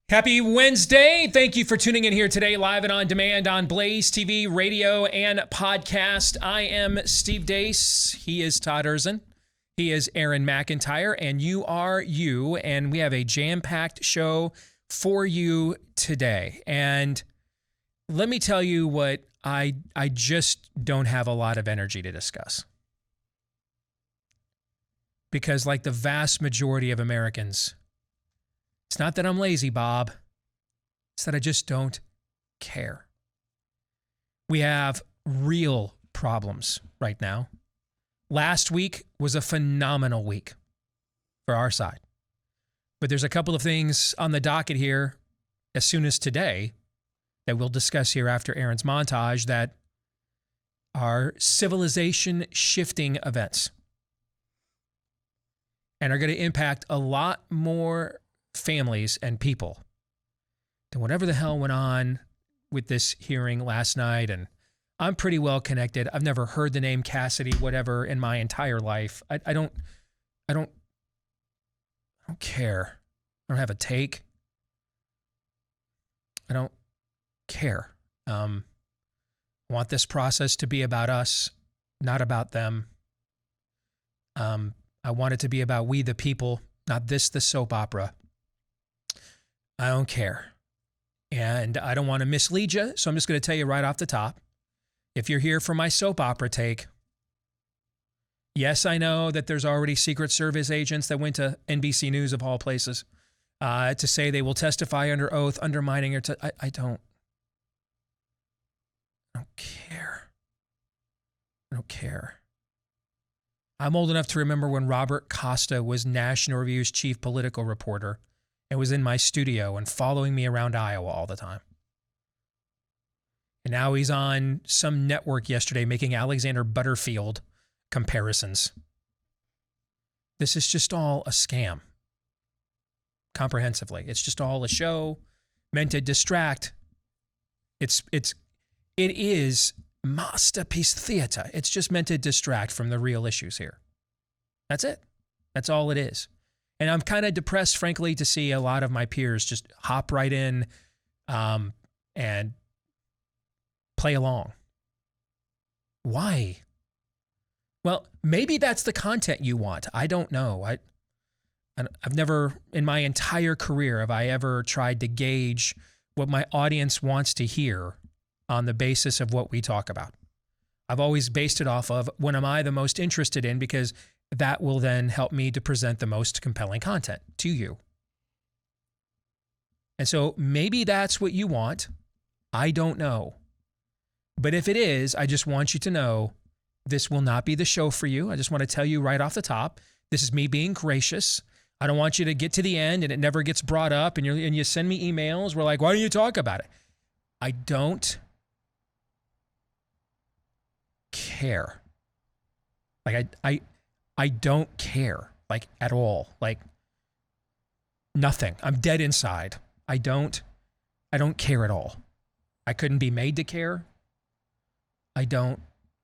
Happy Wednesday. Thank you for tuning in here today, live and on demand on Blaze TV, radio, and podcast. I am Steve Deace. He is Todd Erzin. He is Aaron McIntyre, and you are you. And we have a jam-packed show for you today. And let me tell you what I just don't have a lot of energy to discuss. Because like the vast majority of Americans, it's not that I'm lazy, Bob. It's that I just don't care. We have real problems right now. Last week was a phenomenal week for our side. But there's a couple of things on the docket here as soon as today that we'll discuss here after Aaron's montage that are civilization-shifting events and are going to impact a lot more families and people than whatever the hell went on with this hearing last night. And I'm pretty well connected. I've never heard the name Cassidy, whatever, in my entire life. I don't care. I don't have a take. I don't care. I want this process to be about us, not about them. I want it to be about we the people, not the soap opera. I don't care. And I don't want to mislead you, so I'm just going to tell you right off the top. If you're here for my soap opera take, yes, I know that there's already Secret Service agents that went to NBC News, of all places, to say they will testify under oath, undermining or I don't care. I don't care. I'm old enough to remember when Robert Costa was National Review's chief political reporter and was in my studio and following me around Iowa all the time. And now he's on some network yesterday making Alexander Butterfield comparisons. This is just all a scam. Comprehensively. It's just all a show meant to distract. It is masterpiece theater. It's just meant to distract from the real issues here. That's it. That's all it is. And I'm kind of depressed, frankly, to see a lot of my peers just hop right in and play along. Why? Well, maybe that's the content you want. I don't know. I've never, in my entire career, have I ever tried to gauge what my audience wants to hear on the basis of what we talk about. I've always based it off of what am I the most interested in, because that will then help me to present the most compelling content to you. And so maybe that's what you want. I don't know. But if it is, I just want you to know this will not be the show for you. I just want to tell you right off the top, this is me being gracious. I don't want you to get to the end and it never gets brought up and you send me emails. We're like, why don't you talk about it? I don't care. Like I don't care, like at all, like nothing. I'm dead inside. I don't care at all. I couldn't be made to care. I don't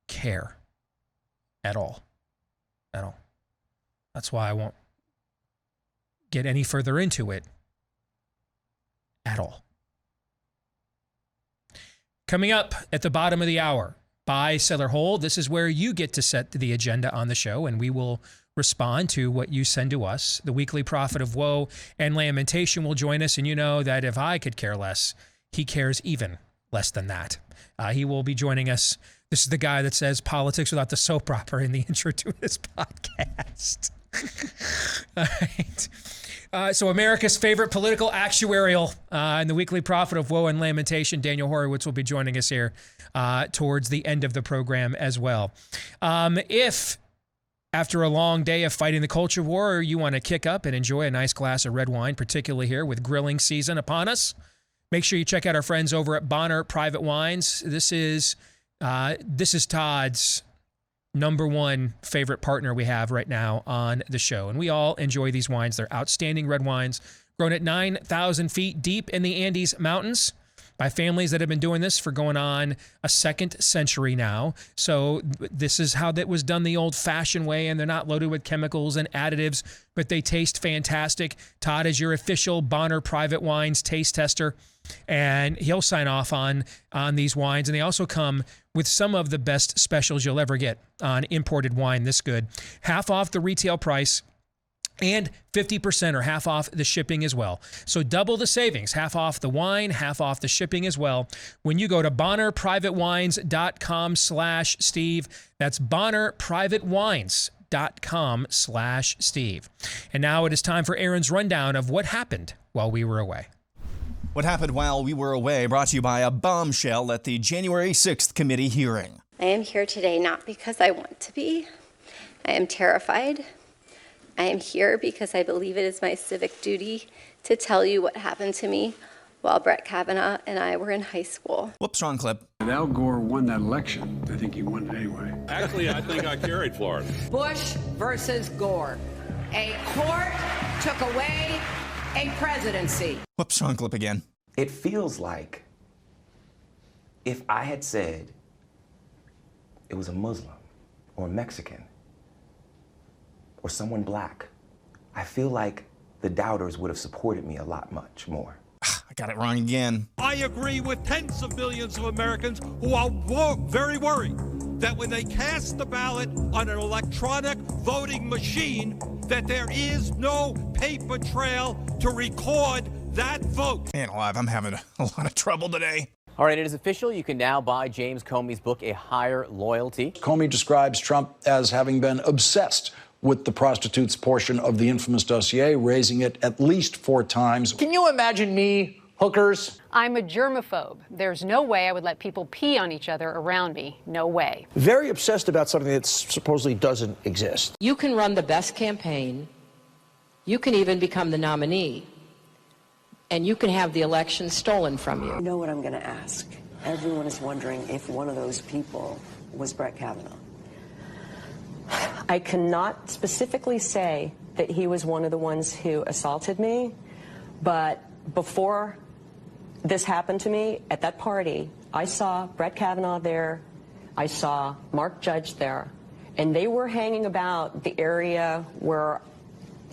care at all. At all. That's why I won't get any further into it at all. Coming up at the bottom of the hour, buy, sell, or hold. This is where you get to set the agenda on the show, and we will respond to what you send to us. The weekly prophet of woe and lamentation will join us, and you know that if I could care less, he cares even less than that. He will be joining us. This is the guy that says politics without the soap opera in the intro to his podcast. All right. So America's favorite political actuarial and the weekly prophet of woe and lamentation, Daniel Horowitz, will be joining us here towards the end of the program as well. If after a long day of fighting the culture war, you want to kick up and enjoy a nice glass of red wine, particularly here with grilling season upon us, make sure you check out our friends over at Bonner Private Wines. This is Todd's number one favorite partner we have right now on the show. And we all enjoy these wines. They're outstanding red wines grown at 9,000 feet deep in the Andes Mountains. by families that have been doing this for going on a second century now. So this is how that was done the old-fashioned way, and they're not loaded with chemicals and additives, but they taste fantastic. Todd is your official Bonner Private Wines taste tester, and he'll sign off on these wines. And they also come with some of the best specials you'll ever get on imported wine this good. Half off the retail price and 50% or half off the shipping as well. So double the savings, half off the wine, half off the shipping as well. When you go to BonnerPrivateWines.com/Steve, that's BonnerPrivateWines.com/Steve. And now it is time for Aaron's rundown of what happened while we were away. What happened while we were away, brought to you by a bombshell at the January 6th committee hearing. I am here today not because I want to be. I am terrified. I am here because I believe it is my civic duty to tell you what happened to me while Brett Kavanaugh and I were in high school. Whoops, wrong clip. Al Gore won that election. I think he won it anyway. Actually, I think I carried Florida. Bush versus Gore. A court took away a presidency. Whoops, wrong clip again. It feels like if I had said it was a Muslim or a Mexican or someone black, I feel like the doubters would have supported me a lot much more. I got it wrong again. I agree with tens of millions of Americans who are very worried that when they cast the ballot on an electronic voting machine, that there is no paper trail to record that vote. Man alive, I'm having a lot of trouble today. All right, it is official. You can now buy James Comey's book, A Higher Loyalty. Comey describes Trump as having been obsessed with the prostitutes portion of the infamous dossier, raising it at least 4 times. Can you imagine me, hookers? I'm a germaphobe. There's no way I would let people pee on each other around me. No way. Very obsessed about something that supposedly doesn't exist. You can run the best campaign. You can even become the nominee. And you can have the election stolen from you. You know what I'm going to ask? Everyone is wondering if one of those people was Brett Kavanaugh. I cannot specifically say that he was one of the ones who assaulted me, but before this happened to me at that party, I saw Brett Kavanaugh there, I saw Mark Judge there, and they were hanging about the area where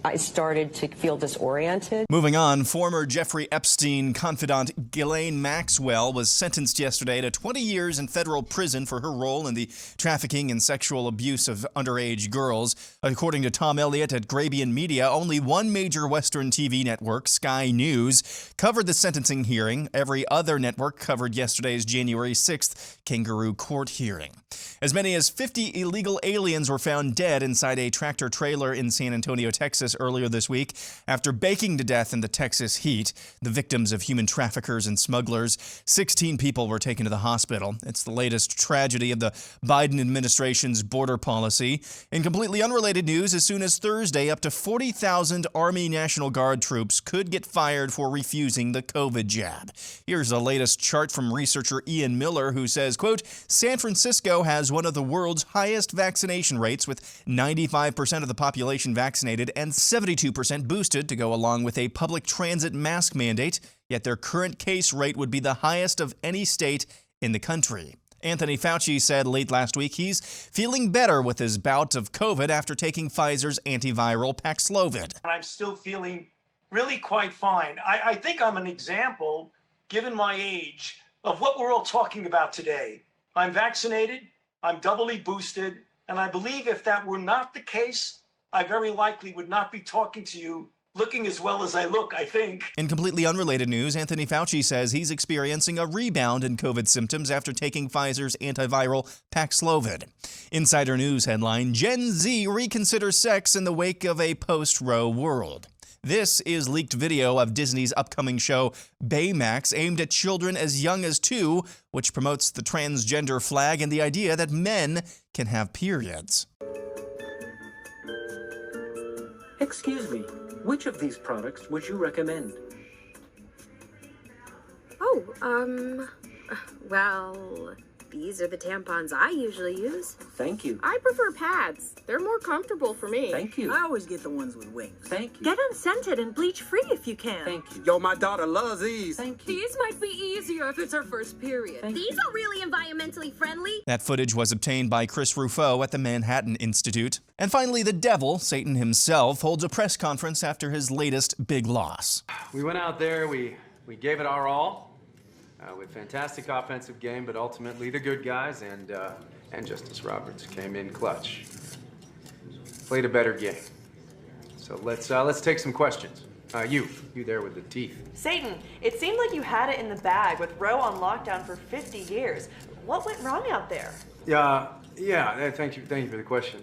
I started to feel disoriented. Moving on, former Jeffrey Epstein confidant Ghislaine Maxwell was sentenced yesterday to 20 years in federal prison for her role in the trafficking and sexual abuse of underage girls. According to Tom Elliott at Grabian Media, only one major Western TV network, Sky News, covered the sentencing hearing. Every other network covered yesterday's January 6th kangaroo court hearing. As many as 50 illegal aliens were found dead inside a tractor trailer in San Antonio, Texas earlier this week after baking to death in the Texas heat. The victims of human traffickers and smugglers, 16 people were taken to the hospital. It's the latest tragedy of the Biden administration's border policy. In completely unrelated news, as soon as Thursday, up to 40,000 Army National Guard troops could get fired for refusing the COVID jab. Here's the latest chart from researcher Ian Miller, who says, quote, San Francisco has one of the world's highest vaccination rates, with 95% of the population vaccinated and 72% boosted to go along with a public transit mask mandate, yet their current case rate would be the highest of any state in the country. Anthony Fauci said late last week he's feeling better with his bout of COVID after taking Pfizer's antiviral Paxlovid. I'm still feeling really quite fine. I think I'm an example, given my age, of what we're all talking about today. I'm vaccinated, I'm doubly boosted, and I believe if that were not the case, I very likely would not be talking to you looking as well as I look, I think. In completely unrelated news, Anthony Fauci says he's experiencing a rebound in COVID symptoms after taking Pfizer's antiviral Paxlovid. Insider News headline, Gen Z reconsiders sex in the wake of a post-Roe world. This is leaked video of Disney's upcoming show Baymax, aimed at children as young as 2, which promotes the transgender flag and the idea that men can have periods. Excuse me, which of these products would you recommend? Oh, well, These are the tampons I usually use. Thank you. I prefer pads. They're more comfortable for me. Thank you. I always get the ones with wings. Thank you. Get them scented and bleach-free if you can. Thank you. Yo, my daughter loves these. Thank you. These might be easier if it's her first period. These are really environmentally friendly. That footage was obtained by Chris Rufo at the Manhattan Institute. And finally, the devil, Satan himself, holds a press conference after his latest big loss. We went out there, we gave it our all. With fantastic offensive game, but ultimately the good guys and Justice Roberts came in clutch. Played a better game. So let's take some questions. You there with the teeth. Satan, it seemed like you had it in the bag with Roe on lockdown for 50 years. What went wrong out there? Yeah. Thank you for the question.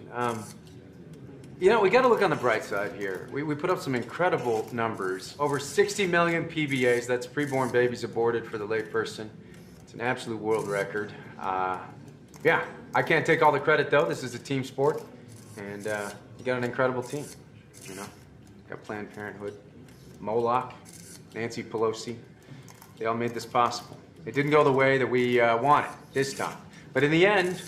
You know, we got to look on the bright side here. We put up some incredible numbers. Over 60 million PBAs, that's preborn babies aborted for the layperson. It's an absolute world record. Yeah, I can't take all the credit though. This is a team sport. And you got an incredible team, you know. Got Planned Parenthood, Moloch, Nancy Pelosi. They all made this possible. It didn't go the way that we wanted this time. But in the end,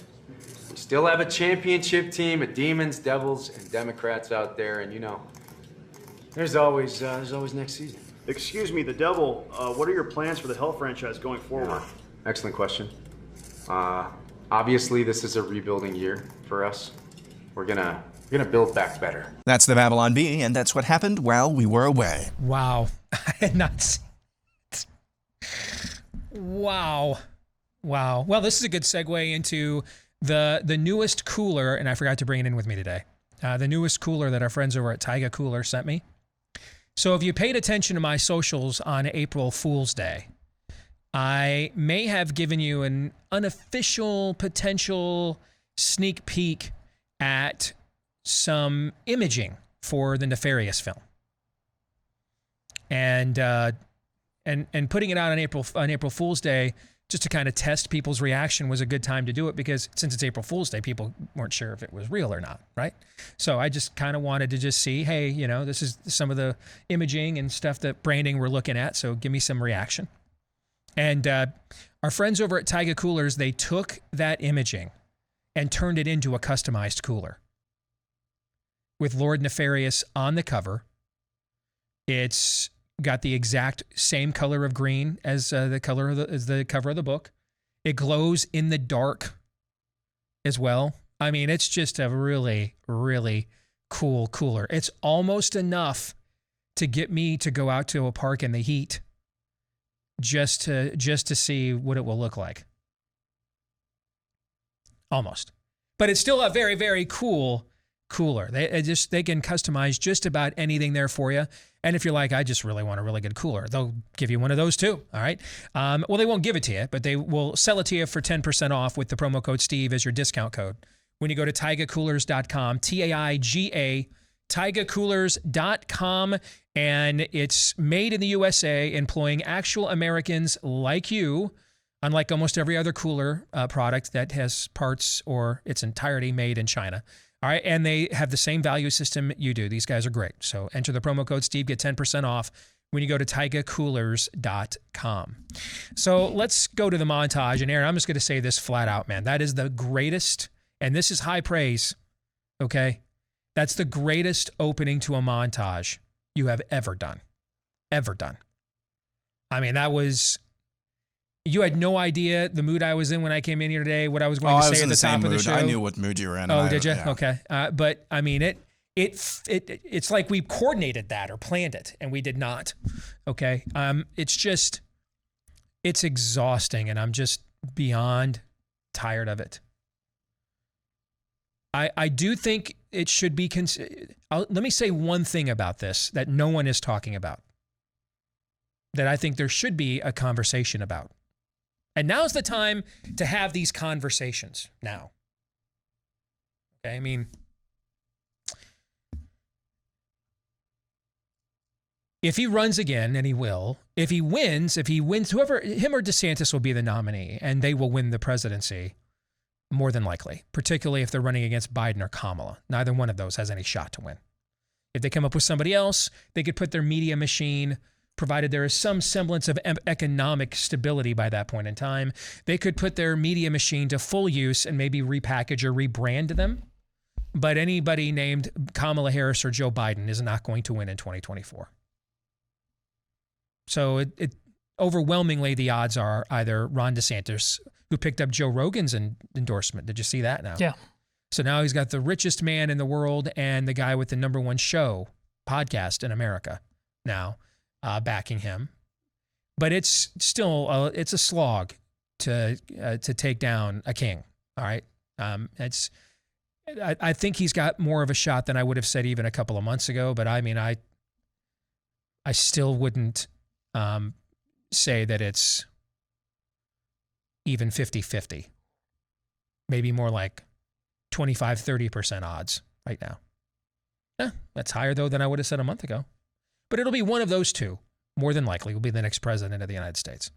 we still have a championship team of demons, devils, and Democrats out there, and you know, there's always next season. Excuse me, the devil, what are your plans for the Hell franchise going forward? Excellent question. Obviously, this is a rebuilding year for us. We're gonna build back better. That's the Babylon Bee, and that's what happened while we were away. Wow. I had not seen it. Wow. Well, this is a good segue into the newest cooler, and I forgot to bring it in with me today. The newest cooler that our friends over at Taiga Cooler sent me. So if you paid attention to my socials on April Fool's Day, I may have given you an unofficial potential sneak peek at some imaging for the Nefarious film. And putting it out on April Fool's Day just to kind of test people's reaction was a good time to do it, because since it's April Fool's Day, people weren't sure if it was real or not, right? So I just kind of wanted to just see, hey, you know, this is some of the imaging and stuff that branding we're looking at, so give me some reaction. And our friends over at Taiga Coolers, they took that imaging and turned it into a customized cooler with Lord Nefarious on the cover. It's got the exact same color of green as the cover of the book. It glows in the dark as well. I mean, it's just a really, really cool cooler. It's almost enough to get me to go out to a park in the heat just to see what it will look like. Almost. But it's still a very, very cool cooler. They can customize just about anything there for you. And if you're like, I just really want a really good cooler, they'll give you one of those too. All right. Well, they won't give it to you, but they will sell it to you for 10% off with the promo code Steve as your discount code when you go to taigacoolers.com, TAIGA, taigacoolers.com. And it's made in the USA, employing actual Americans like you, unlike almost every other cooler product that has parts or its entirety made in China. All right, and they have the same value system you do. These guys are great. So enter the promo code Steve, get 10% off when you go to taigacoolers.com. So let's go to the montage. And Aaron, I'm just going to say this flat out, man. That is the greatest, and this is high praise, okay? That's the greatest opening to a montage you have ever done. Ever done. I mean, that was... You had no idea the mood I was in when I came in here today, what I was going to say at the top of the show. I knew what mood you were in. Oh, did you? Yeah. Okay. But I mean, it's like we coordinated that or planned it, and we did not. Okay. It's exhausting, and I'm just beyond tired of it. I do think it should be let me say one thing about this that no one is talking about, that I think there should be a conversation about. And now's the time to have these conversations now. Okay, I mean, if he runs again, and he will, if he wins, whoever, him or DeSantis will be the nominee, and they will win the presidency more than likely, particularly if they're running against Biden or Kamala. Neither one of those has any shot to win. If they come up with somebody else, they could put their media machine provided there is some semblance of economic stability by that point in time. They could put their media machine to full use and maybe repackage or rebrand them. But anybody named Kamala Harris or Joe Biden is not going to win in 2024. So it overwhelmingly, the odds are either Ron DeSantis, who picked up Joe Rogan's endorsement. Did you see that now? Yeah. So now he's got the richest man in the world and the guy with the #1 show podcast in America now backing him. But it's still it's a slog to take down a king. All right. I think he's got more of a shot than I would have said even a couple of months ago. But I mean, I still wouldn't say that it's even 50-50. Maybe more like 25-30% odds right now. That's higher, though, than I would have said a month ago. But it'll be one of those two, more than likely, will be the next president of the United States.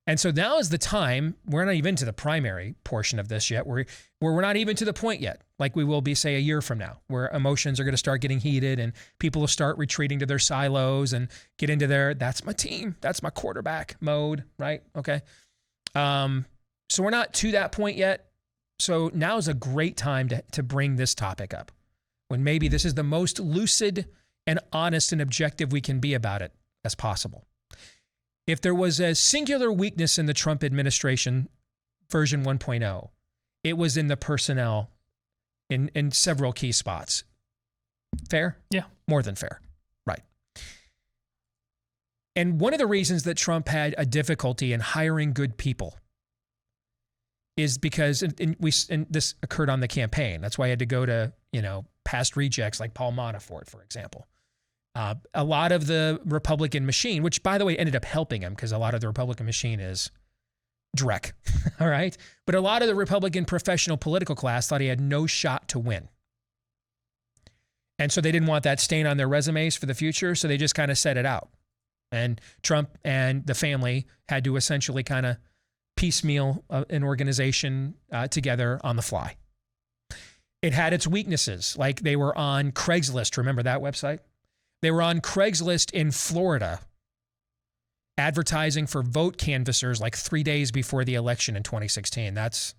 And so now is the time. We're not even to the primary portion of this yet. We're not even to the point yet, like we will be, say, a year from now, where emotions are going to start getting heated and people will start retreating to their silos and get into their, that's my team, that's my quarterback mode, right? Okay. So we're not to that point yet. So now is a great time to bring this topic up, when maybe this is the most lucid and honest and objective we can be about it as possible. If there was a singular weakness in the Trump administration version 1.0, it was in the personnel in several key spots. Fair? Yeah. More than fair. Right. And one of the reasons that Trump had a difficulty in hiring good people is because and this occurred on the campaign. That's why he had to go to, past rejects like Paul Manafort, for example. A lot of the Republican machine, which, by the way, ended up helping him because a lot of the Republican machine is dreck, all right? But a lot of the Republican professional political class thought he had no shot to win. And so they didn't want that stain on their resumes for the future, so they just kind of set it out. And Trump and the family had to essentially kind of piecemeal an organization together on the fly. It had its weaknesses, like they were on Craigslist. Remember that website? They were on Craigslist in Florida, advertising for vote canvassers like 3 days before the election in 2016. That's,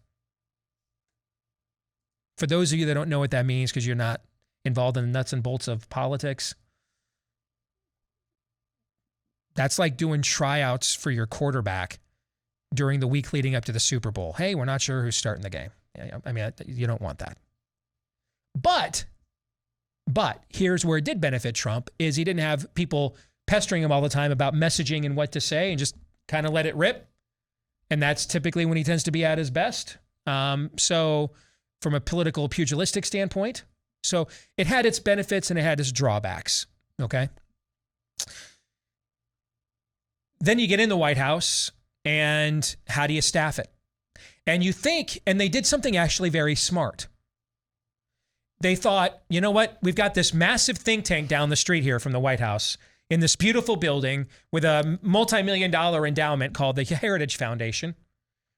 for those of you that don't know what that means because you're not involved in the nuts and bolts of politics, that's like doing tryouts for your quarterback during the week leading up to the Super Bowl. Hey, we're not sure who's starting the game. I mean, you don't want that. But here's where it did benefit Trump, is he didn't have people pestering him all the time about messaging and what to say and just kind of let it rip. And that's typically when he tends to be at his best. So from a political pugilistic standpoint, so it had its benefits and it had its drawbacks. Okay. Then you get in the White House and how do you staff it? And you think, and they did something actually very smart. They thought, you know what? We've got this massive think tank down the street here from the White House in this beautiful building with a multi-million-dollar endowment called the Heritage Foundation.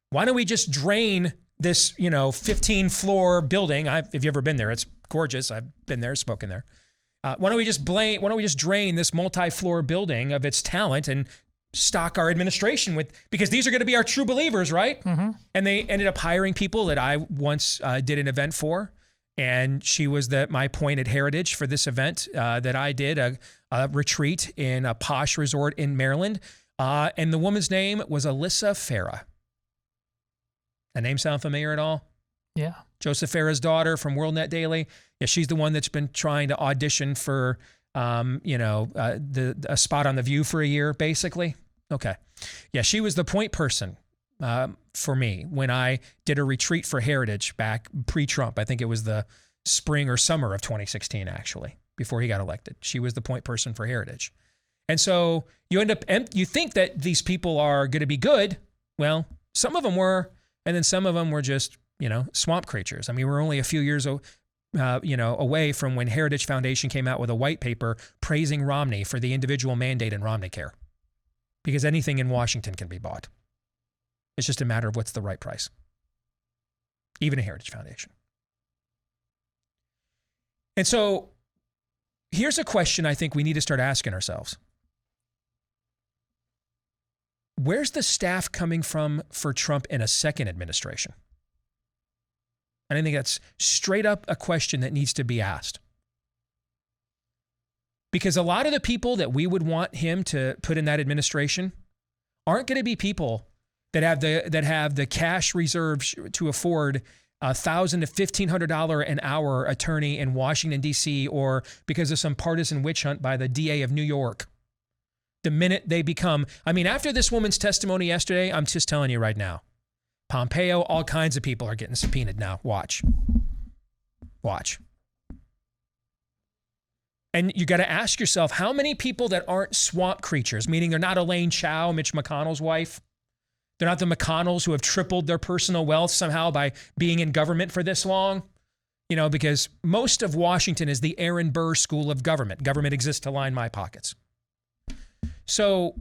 Why don't we just drain this, 15-floor building? If you've ever been there, it's gorgeous. I've been there, spoken there. Why don't we just drain this multi-floor building of its talent and stock our administration with, because these are going to be our true believers, right? Mm-hmm. And they ended up hiring people that I once did an event for. And she was my point at Heritage for this event that I did, a retreat in a posh resort in Maryland. And the woman's name was Alyssa Farah. That name sound familiar at all? Yeah. Joseph Farah's daughter from WorldNet Daily. Yeah, she's the one that's been trying to audition for, a spot on The View for a year, basically. Okay. Yeah, she was the point person for me when I did a retreat for Heritage back pre-Trump. I think it was the spring or summer of 2016, actually, before he got elected. She was the point person for Heritage. And so you you think that these people are going to be good. Well, some of them were, and then some of them were just, swamp creatures. I mean, we're only a few years away from when Heritage Foundation came out with a white paper praising Romney for the individual mandate in Romney Care, because anything in Washington can be bought. It's just a matter of what's the right price, even a Heritage Foundation. And so here's a question I think we need to start asking ourselves. Where's the staff coming from for Trump in a second administration? And I think that's straight up a question that needs to be asked. Because a lot of the people that we would want him to put in that administration aren't going to be people that have the cash reserves to afford $1,000 to $1,500 an hour attorney in Washington, D.C., or because of some partisan witch hunt by the DA of New York. The minute they become, after this woman's testimony yesterday, I'm just telling you right now, Pompeo, all kinds of people are getting subpoenaed now. Watch. And you got to ask yourself, how many people that aren't swamp creatures, meaning they're not Elaine Chao, Mitch McConnell's wife, they're not the McConnells who have tripled their personal wealth somehow by being in government for this long, because most of Washington is the Aaron Burr school of government. Government exists to line my pockets. So,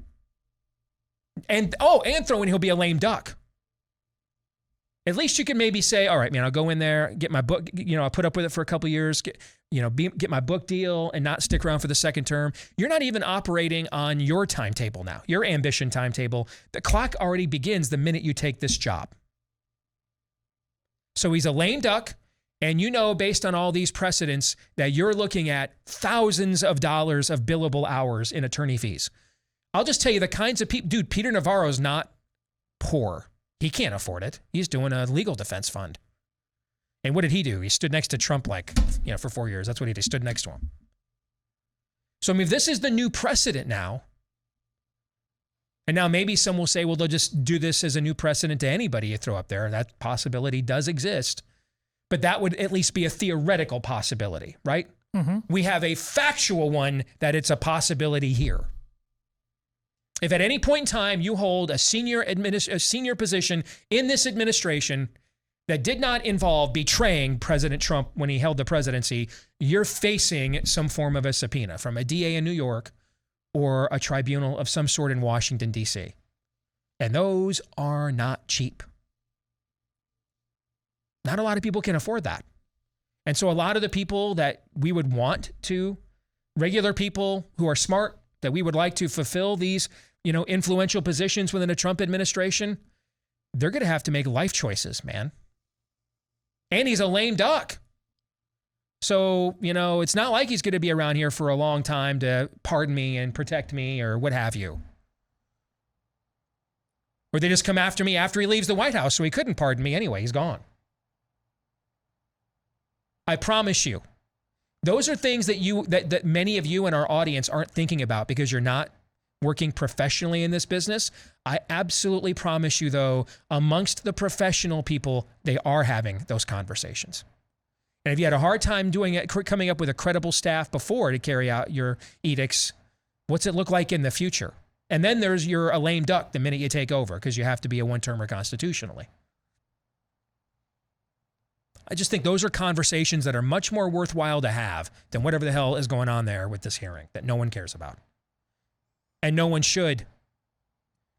and throw in he'll be a lame duck. At least you can maybe say, all right, man, I'll go in there, get my book, I'll put up with it for a couple of years, get my book deal and not stick around for the second term. You're not even operating on your timetable now, your ambition timetable. The clock already begins the minute you take this job. So he's a lame duck. And based on all these precedents, that you're looking at thousands of dollars of billable hours in attorney fees. I'll just tell you the kinds of people, dude, Peter Navarro's not poor. He can't afford it. He's doing a legal defense fund. And what did he do? He stood next to Trump for 4 years. That's what he did. He stood next to him. So, this is the new precedent now. And now maybe some will say, well, they'll just do this as a new precedent to anybody you throw up there. That possibility does exist. But that would at least be a theoretical possibility, right? Mm-hmm. We have a factual one that it's a possibility here. If at any point in time you hold a senior position in this administration that did not involve betraying President Trump when he held the presidency, you're facing some form of a subpoena from a DA in New York or a tribunal of some sort in Washington, D.C. And those are not cheap. Not a lot of people can afford that. And so a lot of the people that we would want to, regular people who are smart, that we would like to fulfill these, influential positions within a Trump administration, they're going to have to make life choices, man. And he's a lame duck. So, it's not like he's going to be around here for a long time to pardon me and protect me or what have you. Or they just come after me after he leaves the White House so he couldn't pardon me anyway. He's gone. I promise you, those are things that many of you in our audience aren't thinking about because you're not working professionally in this business. I absolutely promise you, though, amongst the professional people, they are having those conversations. And if you had a hard time doing it, coming up with a credible staff before to carry out your edicts, what's it look like in the future? And then there's you're a lame duck the minute you take over because you have to be a one-termer constitutionally. I just think those are conversations that are much more worthwhile to have than whatever the hell is going on there with this hearing that no one cares about. And no one should,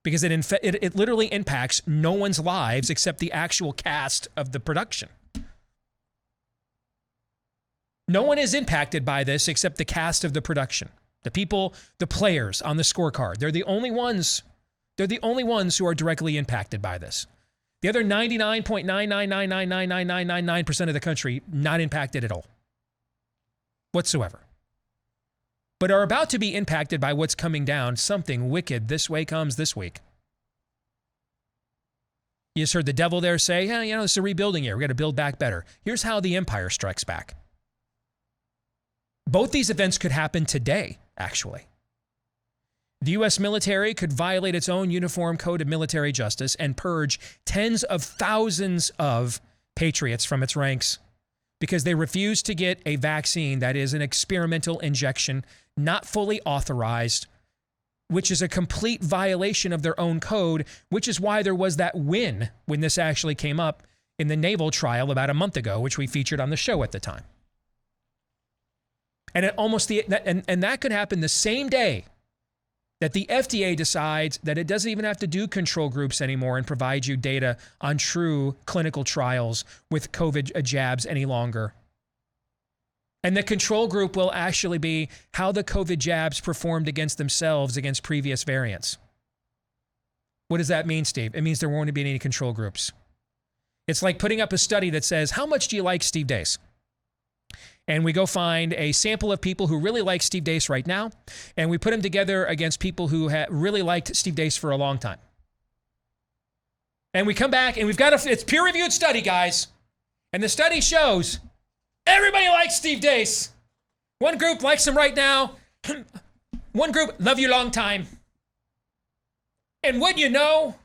because it literally impacts no one's lives except the actual cast of the production. No one is impacted by this except the cast of the production. The people, the players on the scorecard. They're the only ones who are directly impacted by this. The other 99.999999999% of the country, not impacted at all. Whatsoever. But are about to be impacted by what's coming down. Something wicked this way comes this week. You just heard the devil there say, it's a rebuilding year. We got to build back better. Here's how the empire strikes back. Both these events could happen today, actually. The U.S. military could violate its own uniform code of military justice and purge tens of thousands of patriots from its ranks because they refuse to get a vaccine that is an experimental injection, not fully authorized, which is a complete violation of their own code, which is why there was that win when this actually came up in the naval trial about a month ago, which we featured on the show at the time. And that could happen the same day that the FDA decides that it doesn't even have to do control groups anymore and provide you data on true clinical trials with COVID jabs any longer. And the control group will actually be how the COVID jabs performed against themselves against previous variants. What does that mean, Steve? It means there won't be any control groups. It's like putting up a study that says, how much do you like Steve Deace? And we go find a sample of people who really like Steve Deace right now, and we put them together against people who really liked Steve Deace for a long time. And we come back, and it's peer-reviewed study, guys. And the study shows everybody likes Steve Deace. One group likes him right now. One group, love you long time. And wouldn't you know,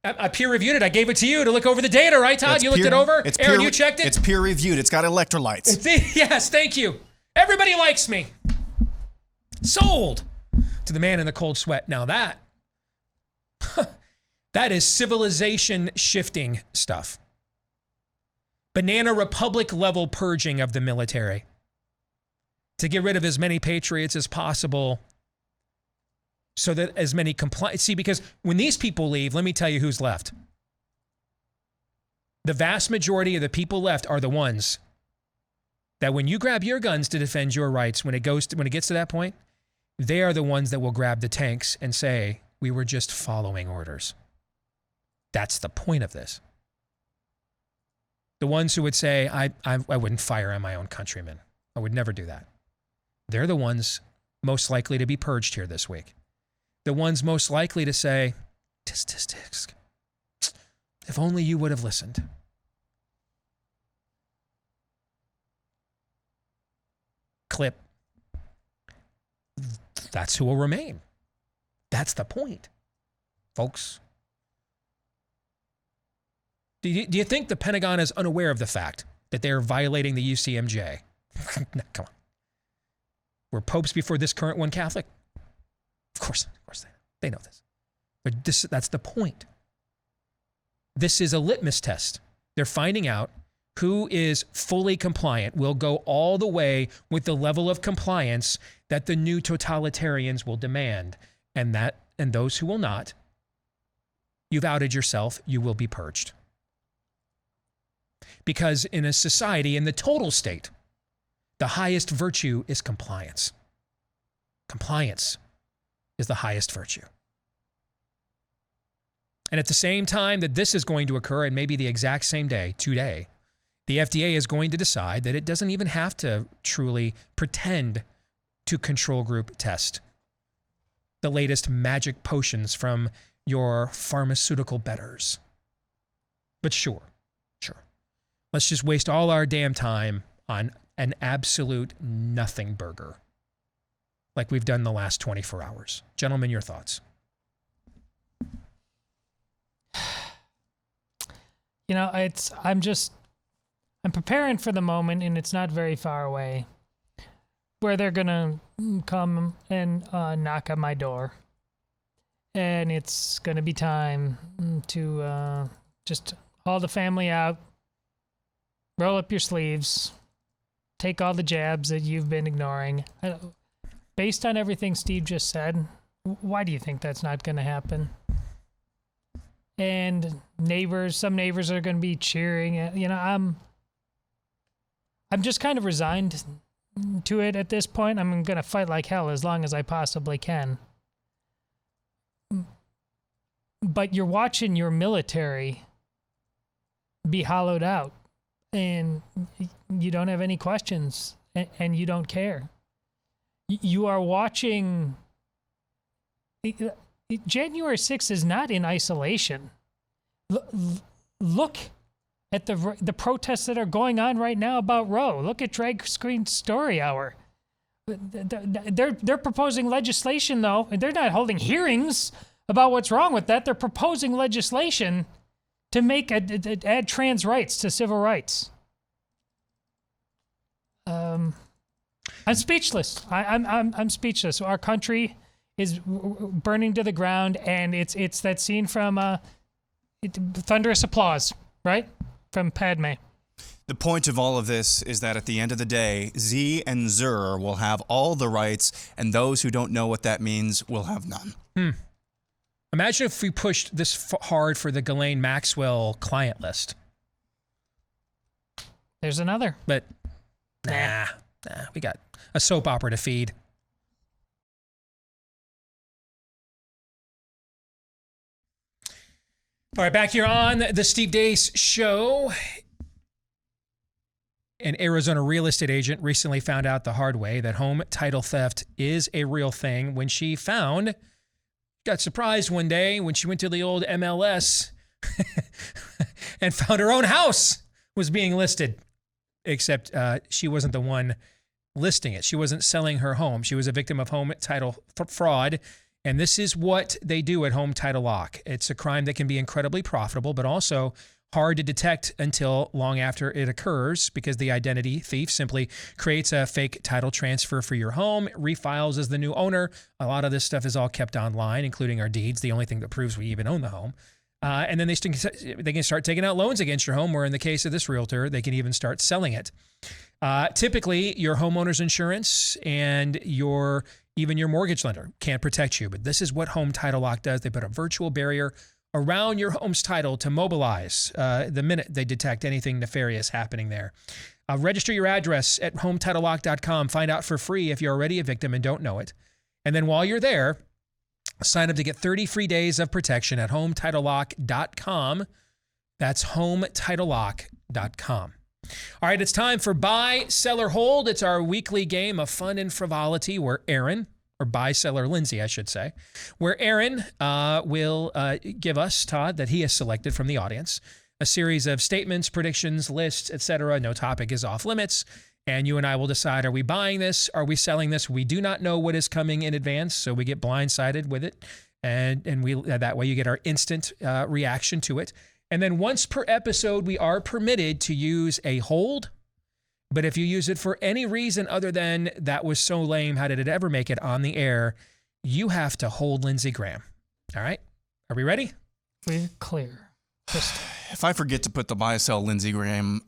I peer-reviewed it. I gave it to you to look over the data, right, Todd? You looked it over? Aaron, you checked it? It's peer-reviewed. It's got electrolytes. Yes, thank you. Everybody likes me. Sold to the man in the cold sweat. Now that is civilization-shifting stuff. Banana Republic level purging of the military to get rid of as many patriots as possible so that as many see, because when these people leave, let me tell you who's left. The vast majority of the people left are the ones that when you grab your guns to defend your rights, when it gets to that point, they are the ones that will grab the tanks and say, we were just following orders. That's the point of this. The ones who would say, I wouldn't fire on my own countrymen. I would never do that. They're the ones most likely to be purged here this week. The ones most likely to say, tisk, if only you would have listened. Clip. That's who will remain. That's the point, folks. Do you think the Pentagon is unaware of the fact that they're violating the UCMJ? Come on. Were popes before this current one Catholic? Of course they know this. But that's the point. This is a litmus test. They're finding out who is fully compliant, will go all the way with the level of compliance that the new totalitarians will demand. And those who will not, you've outed yourself, you will be purged. Because in a society, in the total state, the highest virtue is compliance. Compliance is the highest virtue. And at the same time that this is going to occur, and maybe the exact same day, today, the FDA is going to decide that it doesn't even have to truly pretend to control group test the latest magic potions from your pharmaceutical betters. But sure. Let's just waste all our damn time on an absolute nothing burger like we've done the last 24 hours. Gentlemen, your thoughts. You know, I'm preparing for the moment, and it's not very far away, where they're going to come and knock on my door. And it's going to be time to just haul the family out, roll up your sleeves, take all the jabs that you've been ignoring. Based on everything Steve just said, why do you think that's not going to happen? And some neighbors are going to be cheering. You know, I'm just kind of resigned to it at this point. I'm going to fight like hell as long as I possibly can. But you're watching your military be hollowed out, and you don't have any questions, and you don't care. You are watching. January 6th is not in isolation. Look at the protests that are going on right now about Roe. Look at Drag Screen Story Hour. They're proposing legislation, though, and they're not holding hearings about what's wrong with that. They're proposing legislation to add trans rights to civil rights. I'm speechless. I'm speechless. Our country is burning to the ground, and it's that scene from Thunderous Applause, right? From Padme. The point of all of this is that at the end of the day, Z and Zer will have all the rights, and those who don't know what that means will have none. Imagine if we pushed this hard for the Ghislaine Maxwell client list. There's another. But nah, we got a soap opera to feed. All right, back here on the Steve Deace Show. An Arizona real estate agent recently found out the hard way that home title theft is a real thing when she got surprised one day when she went to the old MLS and found her own house was being listed. Except she wasn't the one listing it. She wasn't selling her home. She was a victim of home title fraud. And this is what they do at Home Title Lock. It's a crime that can be incredibly profitable, but also hard to detect until long after it occurs because the identity thief simply creates a fake title transfer for your home, refiles as the new owner. A lot of this stuff is all kept online, including our deeds, the only thing that proves we even own the home. And then they can start taking out loans against your home, where in the case of this realtor, they can even start selling it. Typically, your homeowner's insurance and even your mortgage lender can't protect you, but this is what Home Title Lock does. They put a virtual barrier around your home's title to mobilize the minute they detect anything nefarious happening there. Register your address at HometitleLock.com. Find out for free if you're already a victim and don't know it. And then while you're there, sign up to get 30 free days of protection at HometitleLock.com. That's HometitleLock.com. All right, it's time for Buy, Sell, or Hold. It's our weekly game of fun and frivolity where Aaron, or buy, seller Lindsay, I should say, where Aaron will give us, Todd, that he has selected from the audience, a series of statements, predictions, lists, etc. No topic is off limits. And you and I will decide, are we buying this? Are we selling this? We do not know what is coming in advance, so we get blindsided with it. And that way you get our instant reaction to it. And then once per episode, we are permitted to use a hold. But if you use it for any reason other than that was so lame, how did it ever make it on the air, you have to hold Lindsey Graham. All right? Are we ready? We're clear. If I forget to put the buy, sell Lindsey Graham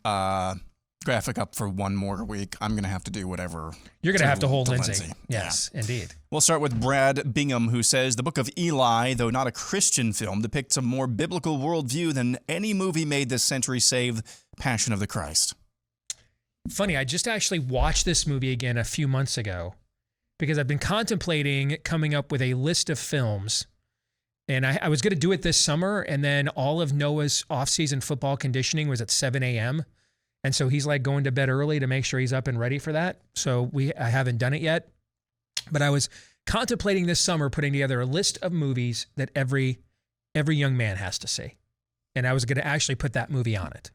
graphic up for one more week, I'm going to have to do whatever. You're going to have to hold Lindsey. Yes, yeah. Indeed. We'll start with Brad Bingham, who says, the Book of Eli, though not a Christian film, depicts a more biblical worldview than any movie made this century save Passion of the Christ. Funny, I just actually watched this movie again a few months ago because I've been contemplating coming up with a list of films. And I was going to do it this summer, and then all of Noah's off-season football conditioning was at 7 a.m., and so he's like going to bed early to make sure he's up and ready for that. So I haven't done it yet. But I was contemplating this summer putting together a list of movies that every young man has to see. And I was going to actually put that movie on it.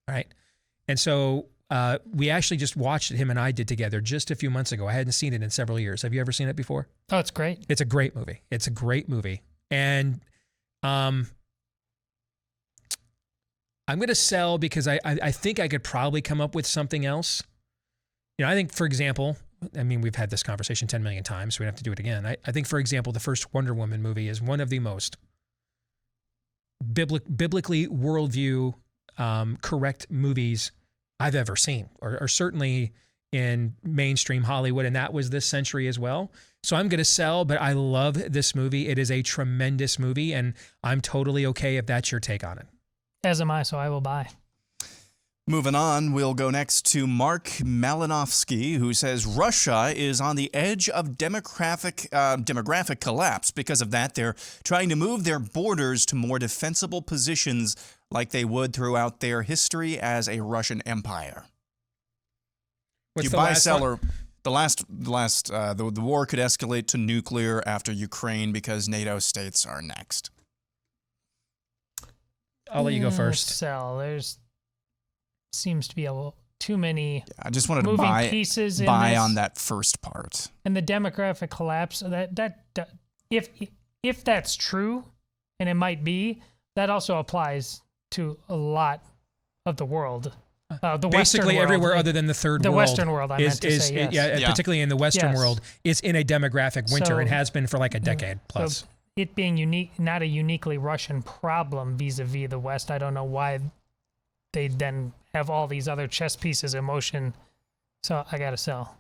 All right. And so we actually just watched it, him and I did together just a few months ago. I hadn't seen it in several years. Have you ever seen it before? Oh, it's great. It's a great movie. It's a great movie. And I'm going to sell because I think I could probably come up with something else. You know, I think, for example, I mean, we've had this conversation 10 million times, so we don't have to do it again. I think, for example, the first Wonder Woman movie is one of the most biblically worldview correct movies I've ever seen, or certainly in mainstream Hollywood, and that was this century as well. So I'm going to sell, but I love this movie. It is a tremendous movie, and I'm totally okay if that's your take on it. As am I, so I will buy. Moving on, we'll go next to Mark Malinowski, who says Russia is on the edge of demographic collapse. Because of that, they're trying to move their borders to more defensible positions like they would throughout their history as a Russian empire. What's the last seller? The war could escalate to nuclear after Ukraine because NATO states are next. I'll let you go first. Sell. There's seems to be too many. I just wanted to buy on that first part. And the demographic collapse. If that's true, and it might be, that also applies to a lot of the world. The basically everywhere other than the third world. The Western world, I meant to say, yes. Yeah, particularly in the Western world, is in a demographic winter and has been for like a decade plus. So it being unique, not a uniquely Russian problem vis-a-vis the West, I don't know why they then have all these other chess pieces in motion. So I gotta sell.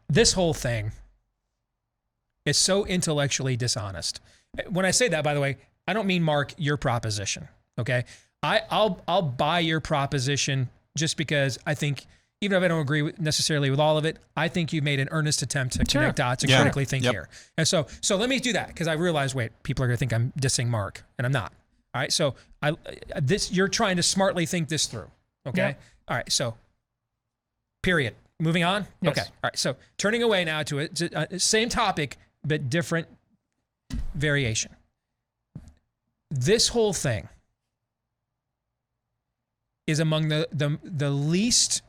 This whole thing is so intellectually dishonest. When I say that, by the way, I don't mean, Mark, your proposition, okay? I'll buy your proposition just because I think even if I don't agree necessarily with all of it, I think you made an earnest attempt to connect dots and critically think here. And so let me do that, because I realize, wait, people are going to think I'm dissing Mark, and I'm not. All right, so you're trying to smartly think this through, okay? Yep. All right, so period. Moving on? Yes. Okay, all right, so turning away now to it, same topic, but different variation. This whole thing is among the least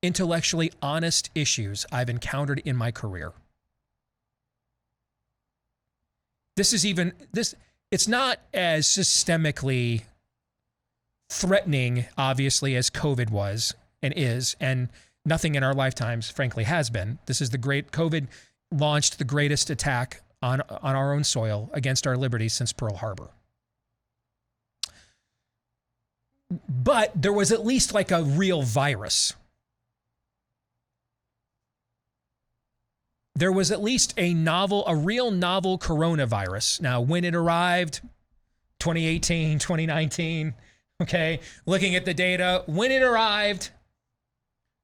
intellectually honest issues I've encountered in my career. It's not as systemically threatening, obviously, as COVID was and is, and nothing in our lifetimes, frankly, has been. This is COVID launched the greatest attack on our own soil against our liberties since Pearl Harbor. But there was at least like a real virus. There was at least a real novel coronavirus. Now, when it arrived, 2018, 2019, okay, looking at the data, when it arrived,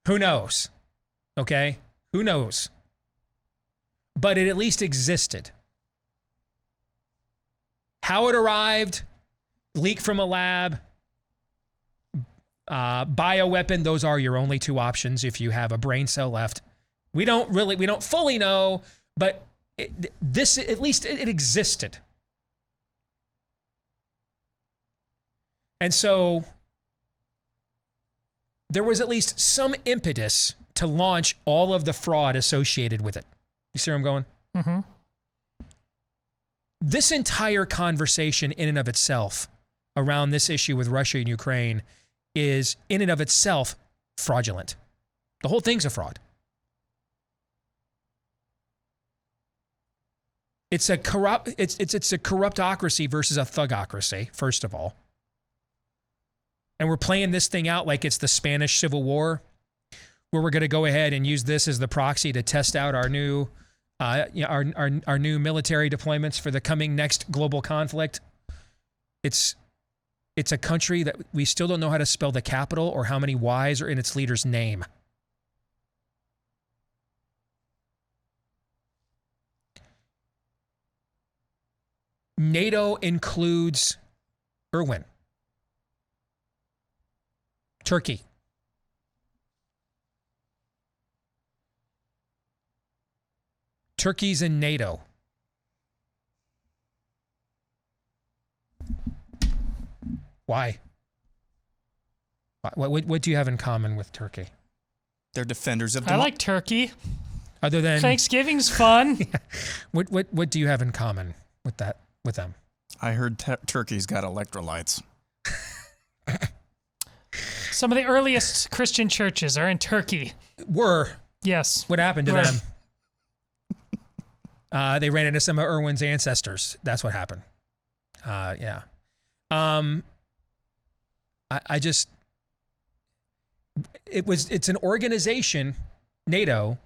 who knows? Okay, who knows? But it at least existed. How it arrived, leak from a lab, bioweapon, those are your only two options if you have a brain cell left. We don't fully know, but at least it existed. And so there was at least some impetus to launch all of the fraud associated with it. You see where I'm going? Mm-hmm. This entire conversation in and of itself around this issue with Russia and Ukraine is in and of itself fraudulent. The whole thing's a fraud. It's a corruptocracy versus a thugocracy, first of all. And we're playing this thing out like it's the Spanish Civil War, where we're going to go ahead and use this as the proxy to test out our new our new military deployments for the coming next global conflict. It's a country that we still don't know how to spell the capital or how many Y's are in its leader's name. NATO includes Irwin, Turkey, Turkey's in NATO. Why? What do you have in common with Turkey? They're defenders of I like Turkey. Other than Thanksgiving's fun. What do you have in common with them? I heard Turkey's got electrolytes. Some of the earliest Christian churches are in Turkey. Yes. What happened to them? They ran into some of Irwin's ancestors. That's what happened. Yeah. It's an organization, NATO,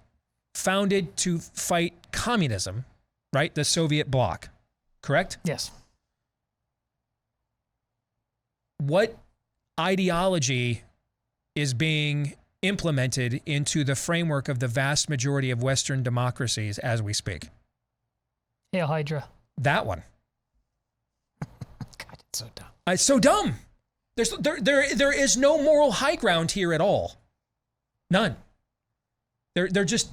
founded to fight communism, right? The Soviet bloc, correct? Yes. What ideology is being implemented into the framework of the vast majority of Western democracies as we speak? Hail Hydra. That one. God, it's so dumb. It's so dumb. There is no moral high ground here at all. None. There's